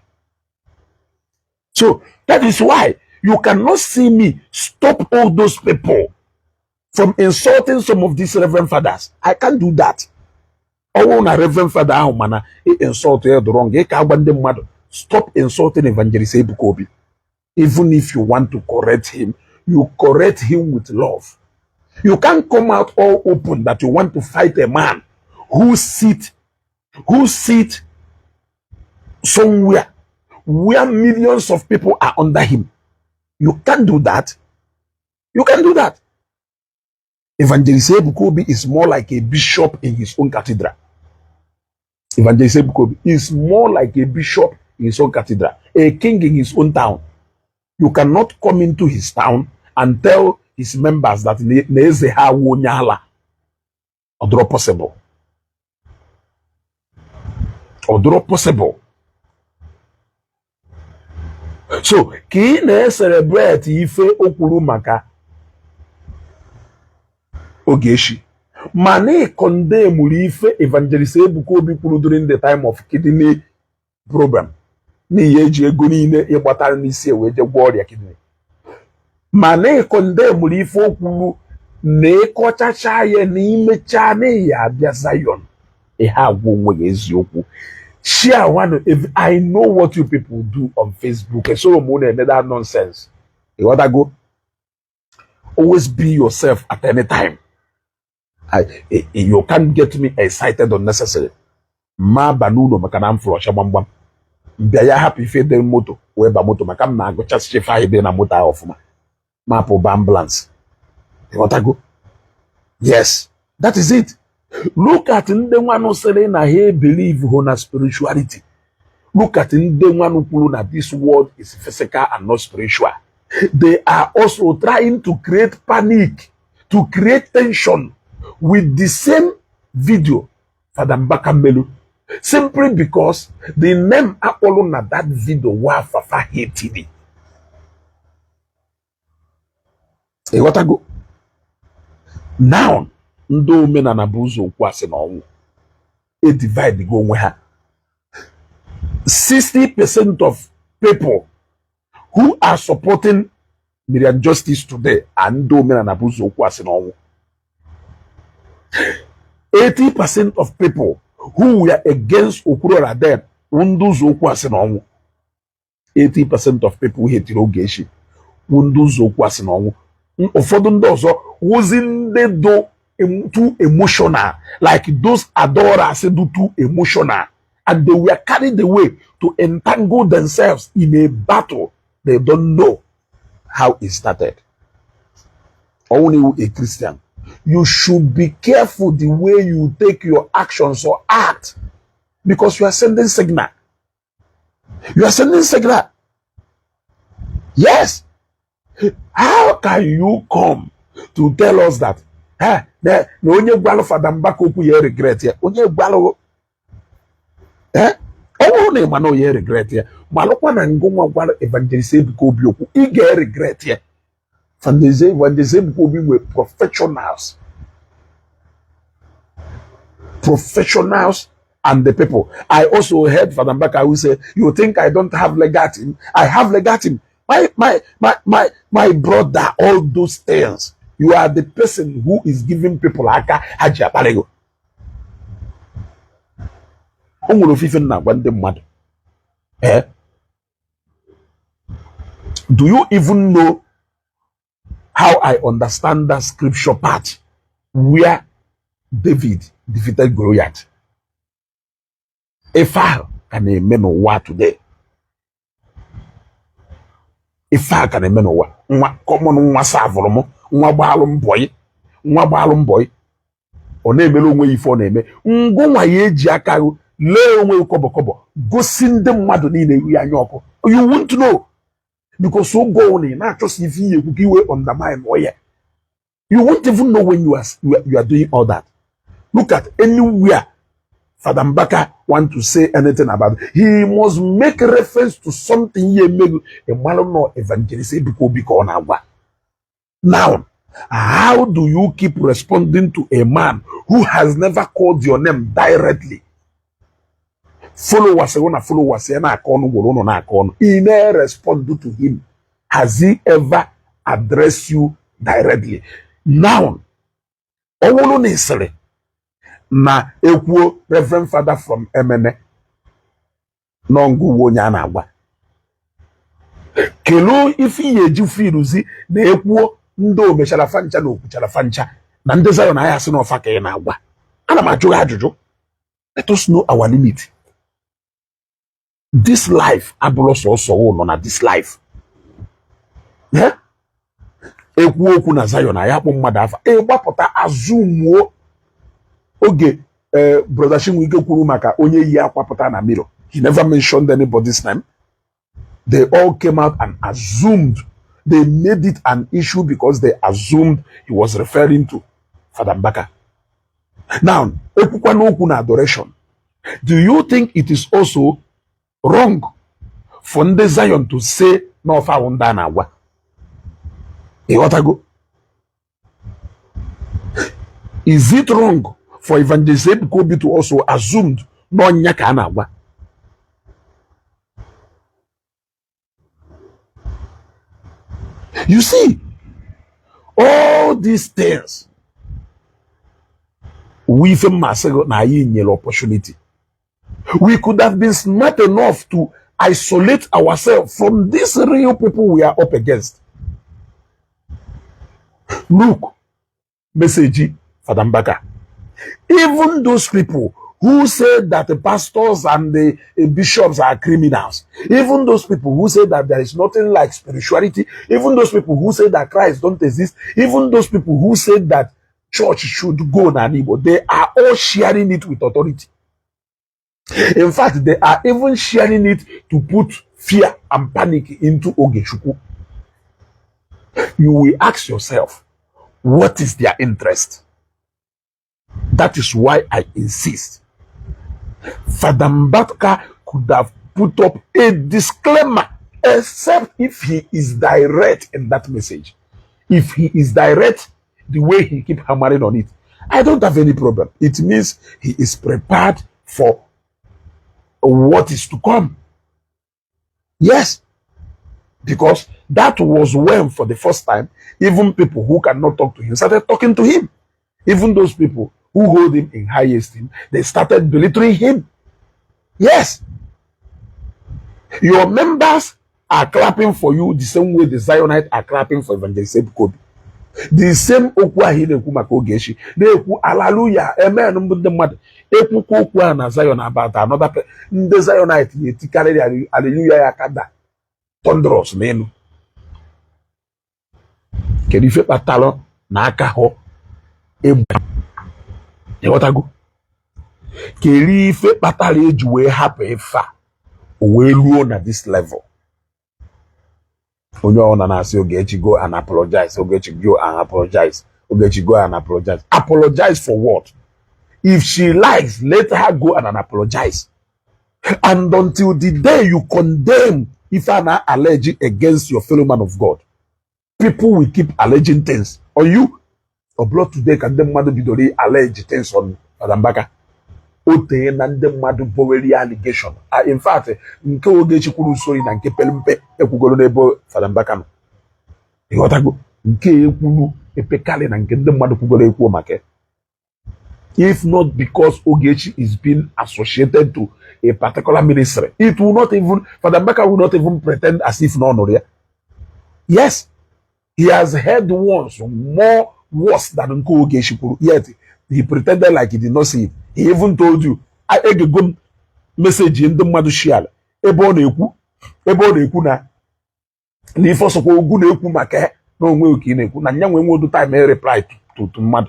So that is why you cannot see me stop all those people from insulting some of these reverend fathers. I can't do that. Oh, na reverend father ahụ mana insult ya the wrong. Stop insulting Evangelist Ebukobi. Even if you want to correct him, you correct him with love. You can't come out all open that you want to fight a man who sit somewhere where millions of people are under him. You can't do that. You can't do that. Evangelist Ebukobi is more like a bishop in his own cathedral. Evangelist Ebukobi is more like a bishop in his own cathedral, a king in his own town. You cannot come into his town and tell his members that Nezeha Wonyala. Or possible. Or possible. So, ki na celebrate ife okuru maka Ogechi. Mane condemn ife Evangelist Ebukobi kwuru during the time of kidney problem. Ni yeji ego niile ịgbatara n'isi wee je gwọ ọrịa kidney. Mane condemn ife okuru na ịkọchacha ya na imecha na ya abịa Zion. Ha agwọ onwe eziokwu. Share one. If I know what you people do on Facebook, and so that nonsense. You want to go? Always be yourself at any time. You can't get me excited unnecessarily. Ma banuno makanam flush bambam. Biya happy fe del moto. Weba moto makam na go just chefa ide na motor off ma po ambulance. You want to go? Yes, that is it. Look at the one who say na he believe on spirituality. Look at the one who put that this world is physical and not spiritual. They are also trying to create panic, to create tension with the same video for the Mbaka Melu. Simply because the name Apollo na that video wa Fafa TV. Hey, what I go? Now, ndo mena na buzo kwase na onwu. A divide go onwe ha. 60% of people who are supporting Miriam Justice today and ndo mena na buzo kwase na onwu. 80% of people who were against Okuro Raden unduzo kwase na onwu. 80% of people hate Ogechi unduzo kwase na onwu. Ụfọdụ ndị ọzọ wozin they do too emotional, like those adorers do too emotional, and they were carried away to entangle themselves in a battle they don't know how it started. Only a Christian, you should be careful the way you take your actions or act, because you are sending signal. You are sending signal. Yes. How can you come to tell us that na onye gwalụ Fada Mbaka okwu ya regret ya onye gwalụ ọ bụrụ na ịma na onye regret ya malụkwa na ngụnwa gwara Evangelist Ebuka Obi okwu ị ga-regret ya. Evangelist Ebuka Obi were professionals and the people. I also heard Fada Mbaka who say, you think I don't have legatim? I have legatim. My brother, all those things. You are the person who is giving people aka haji apalego. Do you even know how I understand that scripture part where David defeated Goliath? If I can amen what today? If I can amen what? Common nwa savolomo, nwa gbalum boy. O na-emelu onwe ife ọ na-eme. Ngụ nwa ya eji aka lee onwe kobo gosi ndị mmadụ niile iri anya ọkụ. You won't know. Because so go on not just if you undermine or yeah. You won't even know when you are doing all that. Look at anywhere Fada Mbaka want to say anything about it. He must make reference to something he made a malon Evangelist Ebuka Obi Konawa. Now, how do you keep responding to a man who has never called your name directly? Followers, he may respond to him. Has he ever addressed you directly? Now, na ekwuo Reverend Father from Emene nongu wonya na agba kelo ifi yeji firuzi na ekwuo ndo mechala fancha na okuchala fancha na ndị Zion na ya sị na ọfa ka na agba. Ana m ajụ ajụjụ. Let us know our limit. This life abụrụ sọsọ ụlọ na this life. Ekwu okwu na Zion na ya kpụ mmadụ afa gbapụta azụmuo oge brother Chinwike kwuru maka onye yi akwapụta na mirror. He never mentioned anybody's name. They all came out and assumed. They made it an issue because they assumed he was referring to Fada Mbaka. Now, ekwukwa n'okwu na adoration. Do you think it is also wrong for ndị Zion to say na ọfa wunda na agwa? Is it wrong for Evangelist Ebuka Obi to also assume no nya ka na agwa? You see, all these things we from Masego na nyelo opportunity. We could have been smart enough to isolate ourselves from these real people we are up against. Look, message Fada Mbaka. Even those people who say that the pastors and the bishops are criminals, even those people who say that there is nothing like spirituality, even those people who say that Christ don't exist, even those people who say that church should go Nanibo, they are all sharing it with authority. In fact, they are even sharing it to put fear and panic into Ogechi. You will ask yourself, what is their interest? That is why I insist. Fada Mbaka could have put up a disclaimer, except if he is direct in that message. If he is direct, the way he keep hammering on it, I don't have any problem. It means he is prepared for what is to come. Yes, because that was when, for the first time, even people who cannot talk to him started talking to him. Even those people who hold him in high esteem, they started belittling him. Yes. Your members are clapping for you the same way the Zionites are clapping for Evangelist Ebuka Obi. The same okwu ahi na-ekwu maka Ogechi. Na-ekwu hallelujah, amen, ndị mmadụ. Ekwukwu okwu a na Zion about another ndị Zionite na-etikarịrị hallelujah ya kada thunderous n'elu. Kedu ife kpatalụ na aka hụ egbe? Ịghọtago? Kedu ife kpatara eji wee hapụ ife a o wee ruo na this level? Onye ona na say Ogechi go and apologize. Ogechi go and apologize. Ogechi go and apologize. Apologize for what? If she likes, let her go and apologize. And until the day you condemn if an allege against your fellow man of God, people will keep alleging things on you. Or blood today can them mother be already allege things on Mbaka. Ote na ndị mmadụ boweri allegation. In fact, nke Ogechi kwuru sorry na nke pelimpe ekwugoro n'ebo Fada Mbaka no. Ịghọtago nke ekwuru epekali na nke ndị mmadụ kwugoro ekwuo maka. If not because Ogechi is being associated to a particular ministry, it will not even, Fada Mbaka will not even pretend as if no there. Yes, he has heard once more worse than Ogechi, yet he pretended like he did not see it. He even told you, I egg a good message in the Madushial. Ebo neku na ni first ko gu neku make no nwe oki neku na nyanwe nwe do time reply to mad.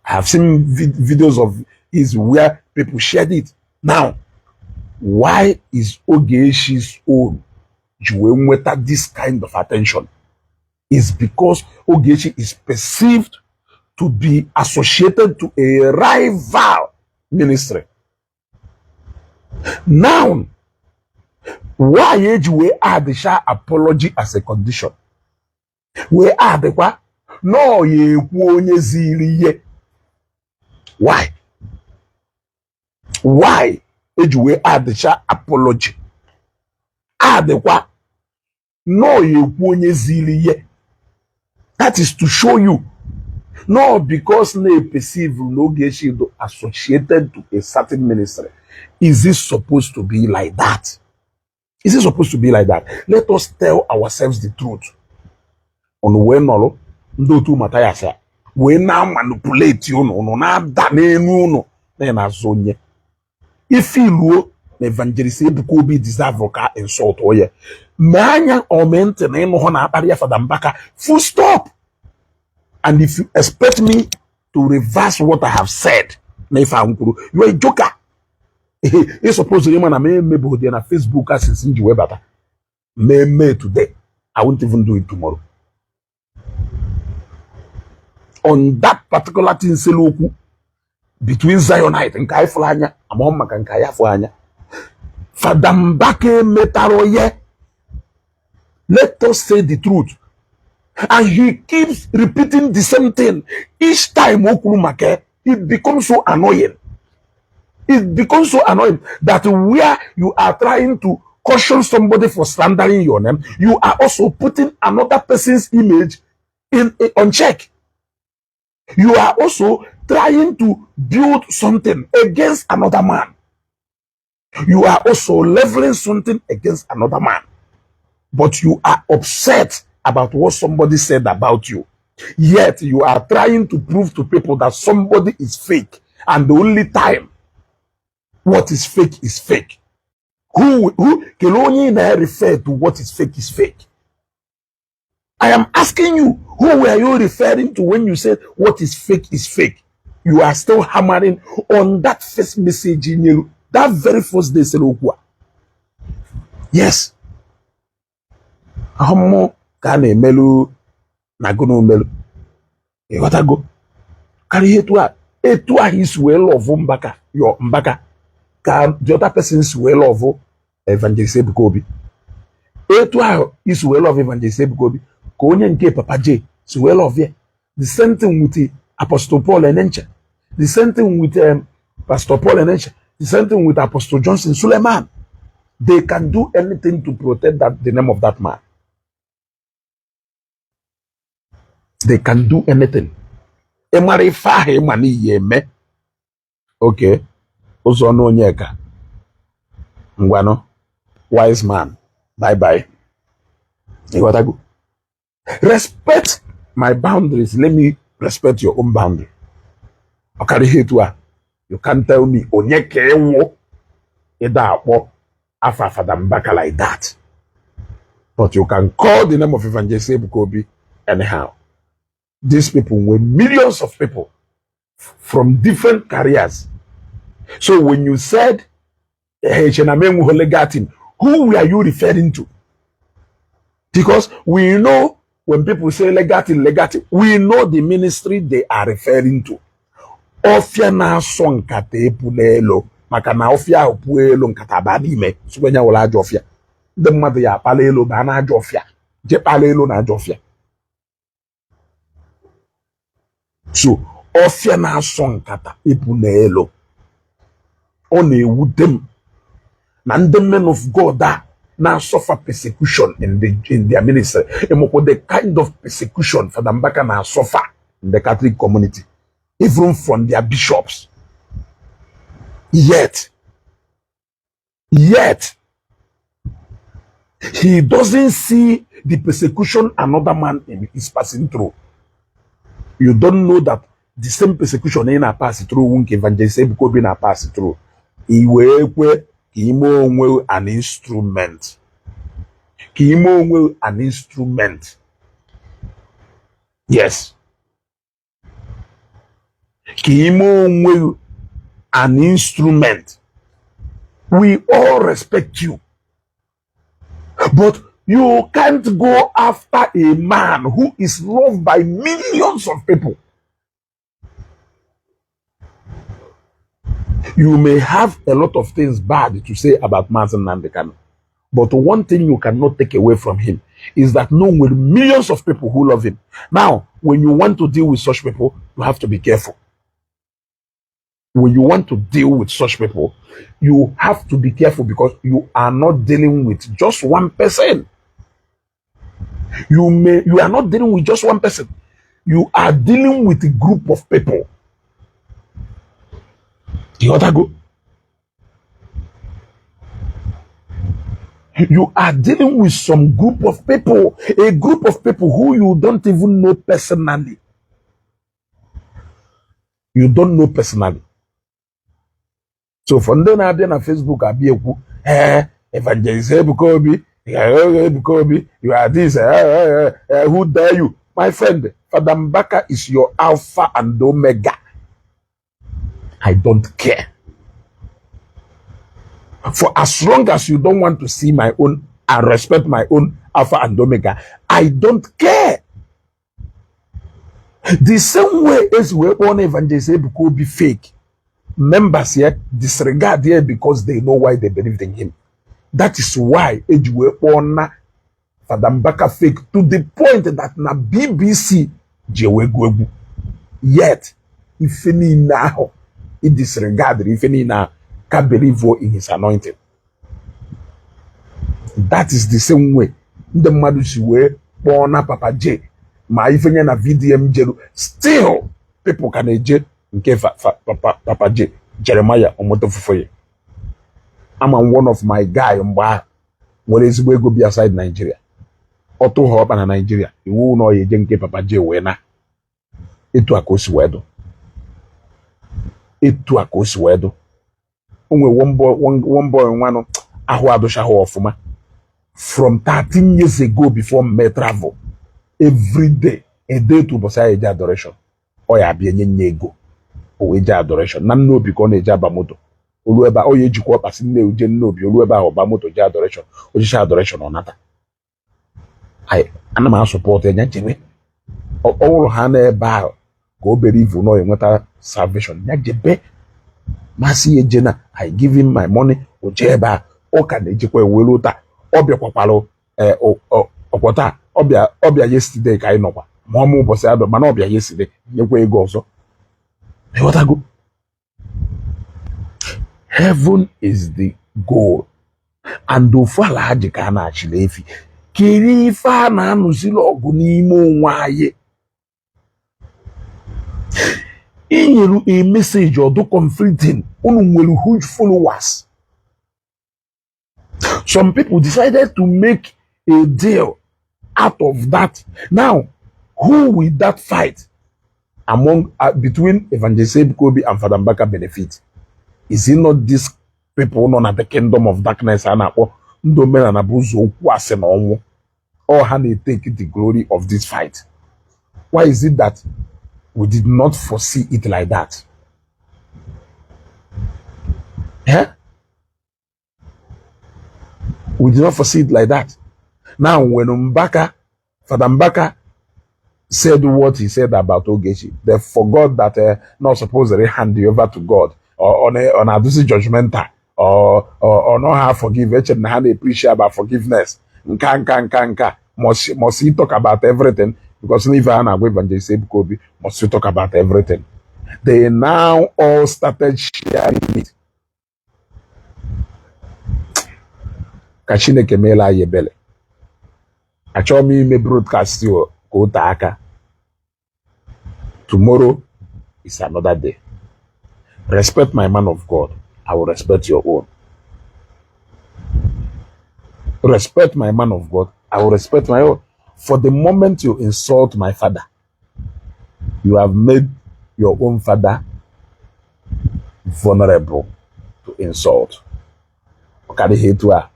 I have seen videos of his where people shared it. Now, why is Ogechi's own Juwenweta this kind of attention? Is because Ogechi is perceived to be associated to a rival ministry. Now, why we add the apology as a condition? We add the what? No, ye wonye zili ye. Why? Why did we add the apology? Add the what? No, ye wonye zili ye. That is to show you. No, because they perceive Ogechi associated to a certain ministry. Is it supposed to be like that? Is it supposed to be like that? Let us tell ourselves the truth. On when no, ndo tu matayasa. We now manipulate you no na dane no na zonye. If you evangelist ebuko be deserve ka insult oye. Manya omente na no ho na akpari Fada Mbaka. Full stop. And if you expect me to reverse what I have said, you are a joker. You're supposed to remember maybe on Facebook as since you were better. May today. I won't even do it tomorrow. On that particular thing, Seloku between Zionite and Kai Flanya, Amoma and Kaya Flanya. Fada Mbaka metaroye. Let us say the truth. And he keeps repeating the same thing. Each time it becomes so annoying. It becomes so annoying that where you are trying to caution somebody for slandering your name, you are also putting another person's image on check. You are also trying to build something against another man. You are also leveling something against another man. But you are upset about what somebody said about you. Yet you are trying to prove to people that somebody is fake. And the only time what is fake is fake. Who can only refer to what is fake? I am asking you, who were you referring to when you said what is fake is fake? You are still hammering on that first message in you, that very first day. Yes. Kane melu nagono melu. E what go? Carry etua his well of Mbaka, your Mbaka. Can the other person's well of Evangelist Ebukobi. Etua is well of Evangelist Ebukobi. Konye nke Papa J is well of ye. The same thing with the Apostle Paul and Enche. The same thing with Pastor Paul and Enche. The same thing with Apostle Johnson Suleiman. They can do anything to protect the name of that man. They can do anything. Okay. Also no nyeka. Ngwano. Wise man. Bye. You got to go. Respect my boundaries. Let me respect your own boundary. You can't tell me onyeke wo eda akpo afa Fada Mbaka like that. But you can call the name of Evangelist Ebukobi anyhow. These people were millions of people from different careers. So when you said who were you referring to? Because we know when people say legati, we know the ministry they are referring to. Ofia na so nkata epulelo maka na ofia opuelo nkata ba n'ime sukwenya wala aja ofia ndị mmadụ ya akpala elu ba na aja ofia je kpala elu na aja ofia. So ofia na so nkata epulelo ọ na-ewute m na ndị men of God now suffer persecution in their ministry. The kind of persecution for the Mbaka now suffer in the Catholic community, even from their bishops. Yet, he doesn't see the persecution another man is passing through. You don't know that the same persecution in a pass through won't evangelist because being a pass through. He will an instrument. An instrument. Yes. An instrument. We all respect you. But you can't go after a man who is loved by millions of people. You may have a lot of things bad to say about Mazen Nandekano, but one thing you cannot take away from him is that known with millions of people who love him. Now, when you want to deal with such people, you have to be careful. When you want to deal with such people, you have to be careful because you are not dealing with just one person. You are not dealing with just one person. You are dealing with a group of people. The other go. You are dealing with some group of people, a group of people who you don't even know personally. You don't know personally. So from then on Facebook, I'll be evangelist Bukobi, you are this, who dare you? My friend, Father Mbaka is your Alpha and Omega. I don't care. For as long as you don't want to see my own and respect my own Alpha and Omega, I don't care. The same way as we want evangelist Ebuko be fake, members here disregard here because they know why they believed in him. That is why Ejwe Ona Father Mbaka fake to the point that na BBC jewe gwegu. Yet, if any now, he disregarded, if any now, can believe in his anointing. That is the same way. The Madushi way, Bona Papa J. My even na VDM Jeru. Still, people can ej Papa J. Jeremiah Omotofufoye. I'm one of my guy Mbaka. What is we go be aside Nigeria? Auto hop and Nigeria. You will know ye jenke Papa J wena. Itu akosi wedo. Itu akosi wedo. Onwe one boy one aho adosha ho ofuma. From 13 years ago before me travel, every day, a day to bosa eja adoration. Oya bi enye nyego. O eja adoration. Nam no bi ko na eja ba moto. Olueba oye jikwa pasi nne uje nno bi olueba ho ba moto eja adoration. Ojisha adoration onata. Ana ma support enya jebe. All ha na ebe ahụ ka o believe no enweta salvation. Nya jebe. Masi ejena, I give him my money. Ojeba o ka na ejikwa ewelu ụta. Obia kwakwalo okwota obia yesterday ka inokwa. Ma mu bosi ado mana obia yesterday nyekwa ego ọzọ. Me what I go? Heaven is the goal. And ofala haji ka na achile efi. Kiri ife a na-anụzili ọgụ n'ime onwe anyị. Inyelu a message or do conflicting. Unu nwere huge followers. Some people decided to make a deal out of that. Now, who will that fight among between Evangelist Kobe and Father Mbaka benefit? Is it not these people known at the kingdom of darkness and or how they take the glory of this fight? Why is it that we did not foresee it like that? Yeah? We did not foresee it like that. Now, when Father Mbaka said what he said about Ogechi, they forgot that not supposed to hand you over to God or on a this is judgmental or not have forgive and how they preach about forgiveness. Must he talk about everything? Because if I am going to say Kobe, must you talk about everything? They now all started sharing it. Kachine kemela yebele. Achọ m ime broadcast yo ka o taa aka. Tomorrow is another day. Respect my man of God. I will respect your own. Respect my man of God. I will respect my own. For the moment you insult my father, you have made your own father vulnerable to insult. Okay, hate to her.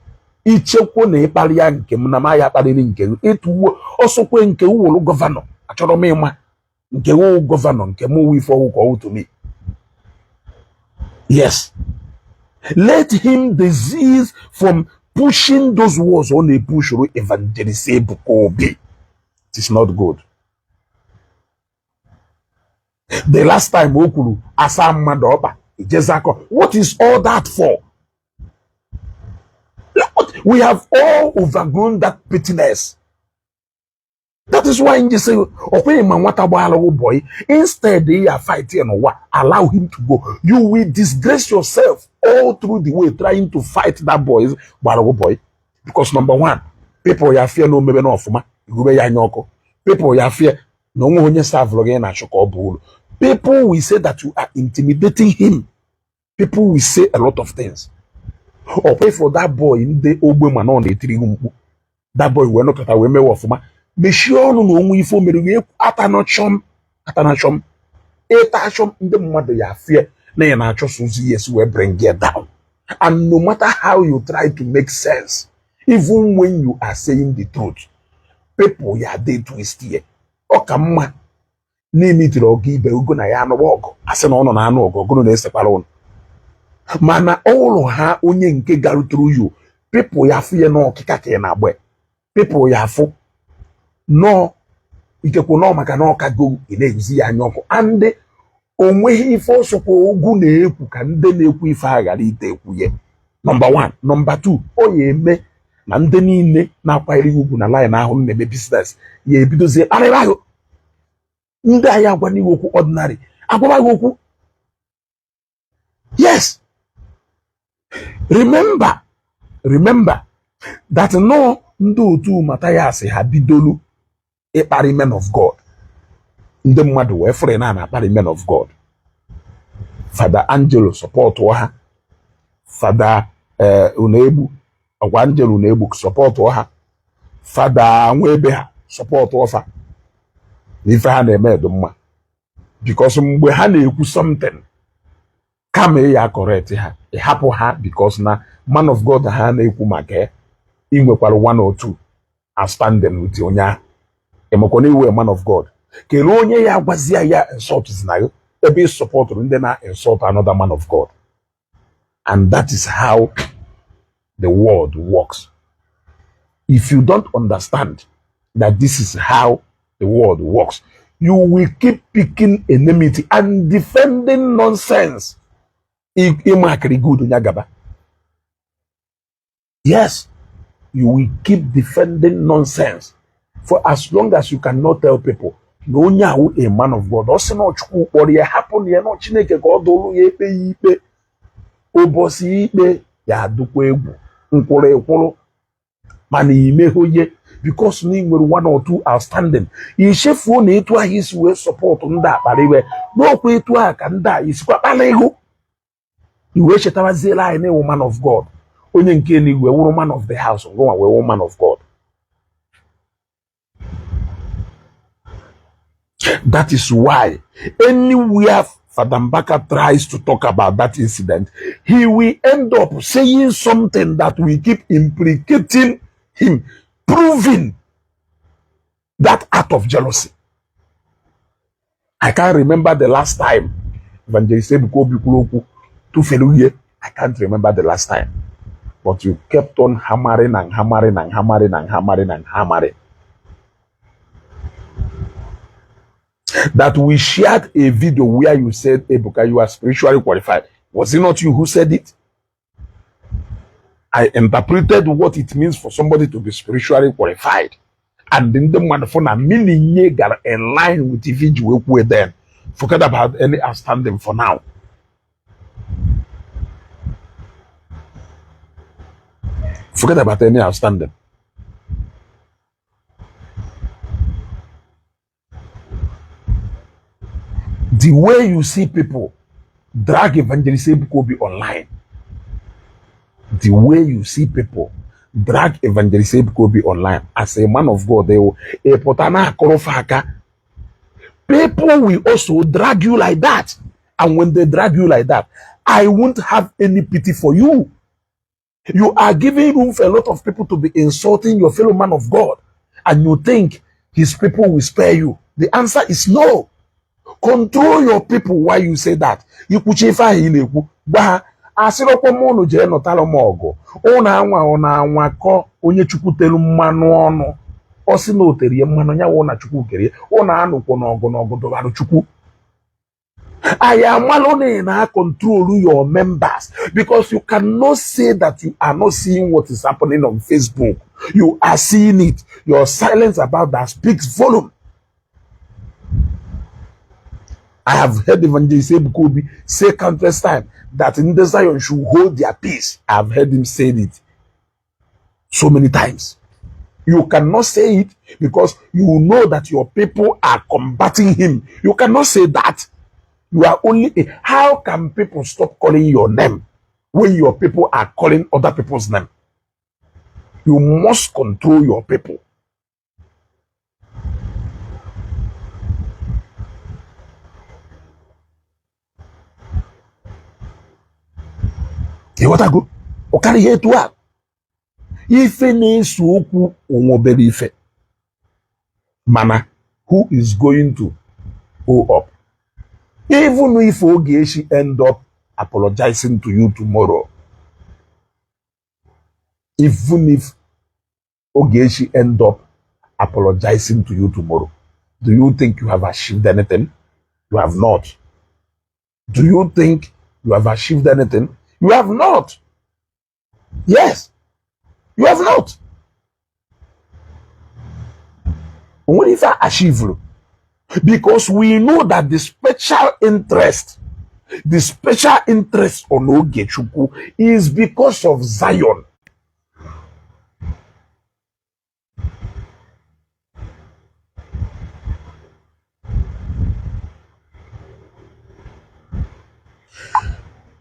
Ichekwo na ịkparị ya nke m na ma ya kparịrị nke ịtụwo ọsọkwe nke uwolu gọvanọ achọrọ m ịma nke wo gọvanọ nke m wi for ko to me. Yes, let him desist from pushing those words on a push or evangelist Bukobi. It is not good. The last time Okulu Asam Madoba Jezako, what is all that for? We have all overgrown that pettiness. That is why you say, okay, man, what about a boy? Instead, they are fighting or what? Allow him to go. You will disgrace yourself all through the way trying to fight that boy, because number one, people you fear no maybe no fuma. People you fear no one you serve again and people will say that you are intimidating him. People will say a lot of things. Or pay for that boy in the old man on the tree. That boy will not at a women of ma. Be sure no we for me atanachom etachom in the mother ya fear. Nay and yes will bring you down. And no matter how you try to make sense, even when you are saying the truth, people ya they twist here. O come name it or give a gonna yan walk. As an honor and no go to the alone. Mana all ha onye nke garu through you. People ya fear no kikake na boy. People ya fo no ikekwo no maka no ka go ina-eguzi ya anyoko and onweghị ife osokwa ogu na-ekwu ka ndị na-ekwu ife aghara ite ekwu ye. Number one. Number two, o ya eme na ndị niile na-akwanyere ugwu na line ahụ na-eme business ya ebidozie arịra ahụ ndị ahịa agwa n'iwe okwu ordinary agwaghị okwu. Yes, remember that no ndị otu Matthias ha bidolu ịkparị men of God. Ndị mmadụ wee fere na akparị men of God. Father Angelo support ha. Father Unebu ọgwa Angelo Unebu support ha. Father Nwebe ha support ofa. N'ife ha na-eme edo mma. Because mgbe ha na-ekwu something kama ya correct ha, hapụ ha because na man of God ha na-ekwu maka inwekwara one or two outstanding with onye ahụ. Emekwana iwe man of God. Kele onye ya agwazia ya insult zinayo ebe support ndị na insult another man of God. And that is how the world works. If you don't understand that this is how the world works, you will keep picking enmity and defending nonsense. Yes, you will keep defending nonsense for as long as you cannot tell people no nyawu a man of God. Also not chukwu or ye happen ye no chineke God olu ye pe yipe obosi ikpe ya adukwa egwu nkwuru ekwuru mana imeho ye because ni nwere one or two outstanding ishefu na etu ahụ isi wee support ndị akpara iwe n'okwu etu ahụ ka ndị a isikwa kpala ihu iwe chetawaziela anyị na woman of God onye nke eluigwe wụrụ man of the house ngwa wee woman of God. That is why anywhere Father Mbaka tries to talk about that incident, he will end up saying something that will keep implicating him, proving that act of jealousy. I can't remember the last time. I can't remember the last time. But you kept on hammering and hammering and hammering and hammering and hammering. That we shared a video where you said, Ebuka, you are spiritually qualified. Was it not you who said it? I interpreted what it means for somebody to be spiritually qualified. And then the one for a million got in line with the video we then. Forget about any outstanding for now. Forget about any outstanding. The way you see people drag evangelism could be online. The way you see people drag evangelism could be online. As a man of God, they will people will also drag you like that. And when they drag you like that, I won't have any pity for you. You are giving room for a lot of people to be insulting your fellow man of God. And you think his people will spare you. The answer is no. Control your people while you say that. Asịrọkwa m unu jee nụtara m ọgụ ụna anwa kọ onye chukwu telu mmanụ ọnụ ọ sị na oterie mmanụ ya wụ na chukwu kerie ụna anụkwo n'ọgụ dọbarụ chukwu. I am alone na control your members because you cannot say that you are not seeing what is happening on Facebook. You are seeing it. Your silence about that speaks volume. I have heard Evangelist Ebukobi say countless times that in the Zion should hold their peace. I have heard him say it so many times. You cannot say it because you know that your people are combating him. You cannot say that. You are only how can people stop calling your name when your people are calling other people's name? You must control your people. You what I go? Okari here to act. If any suku onwobere ife, mana who is going to go up? Even if Ogechi end up apologizing to you tomorrow, even if Ogechi end up apologizing to you tomorrow, do you think you have achieved anything? You have not. Do you think you have achieved anything? You have not. Yes, you have not. What if I achieve? Because we know that the special interest on Ogechi is because of Zion.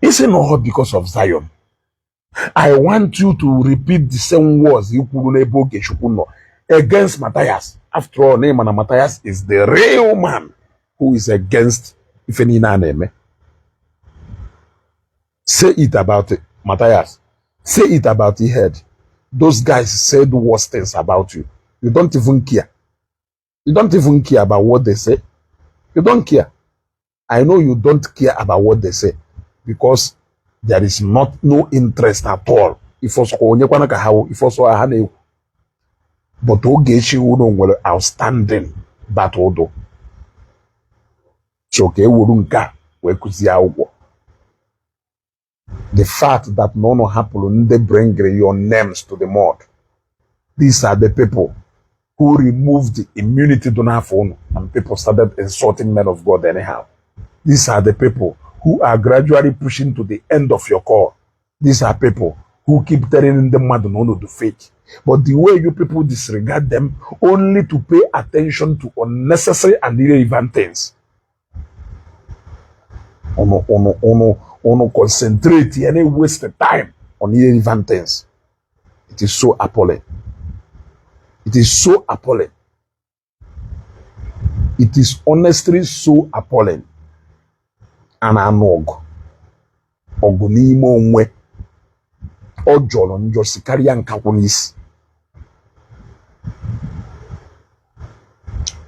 It's not because of Zion. I want you to repeat the same words against Matthias. After all, Naaman Matthias is the real man who is against Ifenina Neme. Say it about it, Matthias. Say it about the head. Those guys said worse things about you. You don't even care. You don't even care about what they say. You don't care. I know you don't care about what they say because there is no interest at all. If also but Ogechi will outstanding battle do. Choke wurunka we the fact that no happen they bring your names to the mud. These are the people who removed the immunity to our phone and people started insulting men of God anyhow. These are the people who are gradually pushing to the end of your call. These are people who keep telling them no to fake. But the way you people disregard them only to pay attention to unnecessary and irrelevant things. Concentrate and waste the time on irrelevant things. It is so appalling. It is so appalling. It is honestly so appalling. And anog ogunimo onwe ojolo njo sikaria nkakwunis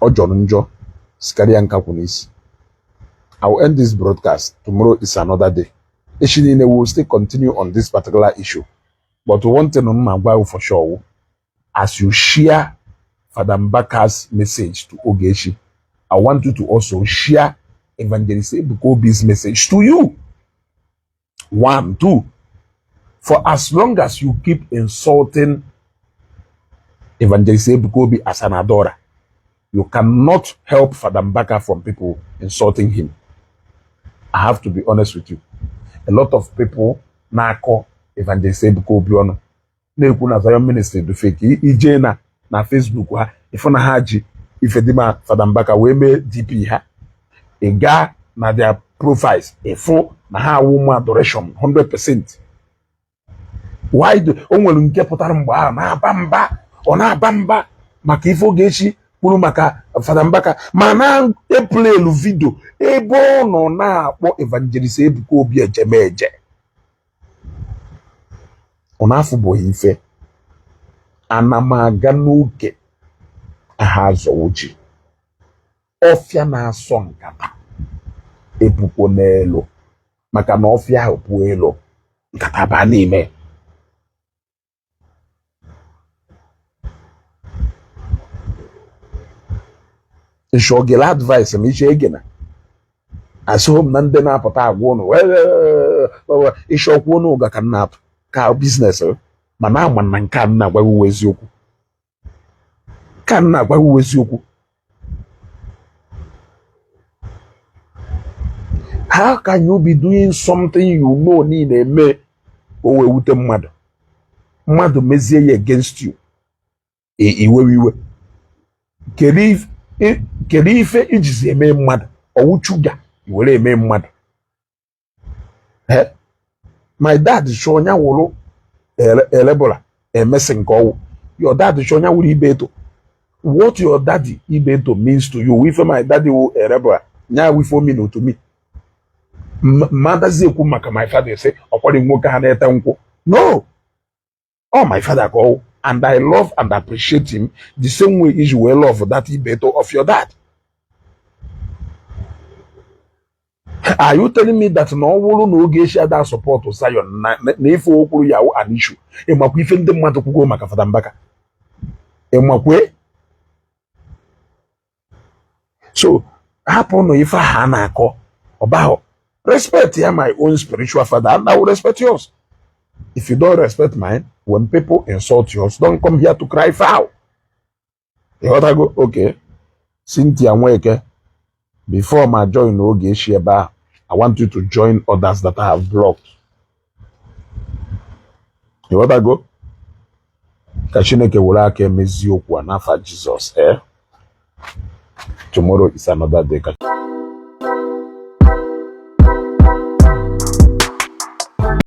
ojolo njo sikaria nkakwunis. I will end this broadcast. Tomorrow is another day. Eshinine will still continue on this particular issue. But one thing on for sure, as you share Father Mbaka's message to Ogechi, I want you to also share Evangelist Ebukobi's message to you. 1, 2. For as long as you keep insulting Evangelist Ebukobi as an adorer, you cannot help Father Mbaka from people insulting him. I have to be honest with you. A lot of people now call Evangelist Ebukobi on na-ekwu na Zion Ministry do fake ije na Facebook ha ifo na ha ji ifedima Father Mbaka we mee DP ha ga na their profiles ifo na ha woman adoration 100%. Why do o nwere nke pụtara mgbe ahụ na-aba mba maka ife Ogechi kwuru maka Father Mbaka ma na eplelu video ebe ọ nọ na-akpọ Evangelist Ebukobi ejemeje. Ọ na-afụbụghị ife ana m aga n'oge aha azọ oji ọfịa na-asọ nkata ebukwo n'elu maka na ọfịa ahụ pụọ elu nkata baa n'ime. Nshogele advice m iche egena asụm na ndị na-apụta agwa ụnụ ishokwu ụnụ ga ka na-apụ ka business mana ama na nke a na-agwaghị eziokwu ka na-agwaghị eziokwu. How can you be doing something you know need eme owe wute mmadụ mezie ya against you iwe kedu ife ijizi eme mmadụ ọwụchuga iwere eme mmadụ. My dad show nya wụrụ elebola emesi nke ọwụ. Your dad show nya wụrụ ibeto. What your daddy ibeto means to you ife my daddy wụ elebola nya wifo mean to me. Madazi ekwu maka my father say ọkwari nwoke ha na-ete nkwụ. No, oh my father go and I love and appreciate him the same way you will love that ibeto of your dad. Are you telling me that no wulu no Ogechi ada support Zion na ife okwuru ya an issue? Emakwa ife ndị mmadụ kwugo maka Father Mbaka. Emakwe. So hapụ no ife ha na-akọ ọbahụ. Respect ya my own spiritual father and I will respect yours. If you don't respect mine, when people insult yours, don't come here to cry foul. You ought to go, okay. Cynthia Nweke, before my join Ogechi ebe, I want you to join others that I have blocked. You ought to go. Ka Chineke were aka emezi okwu n'afa Jesus. Tomorrow is another day.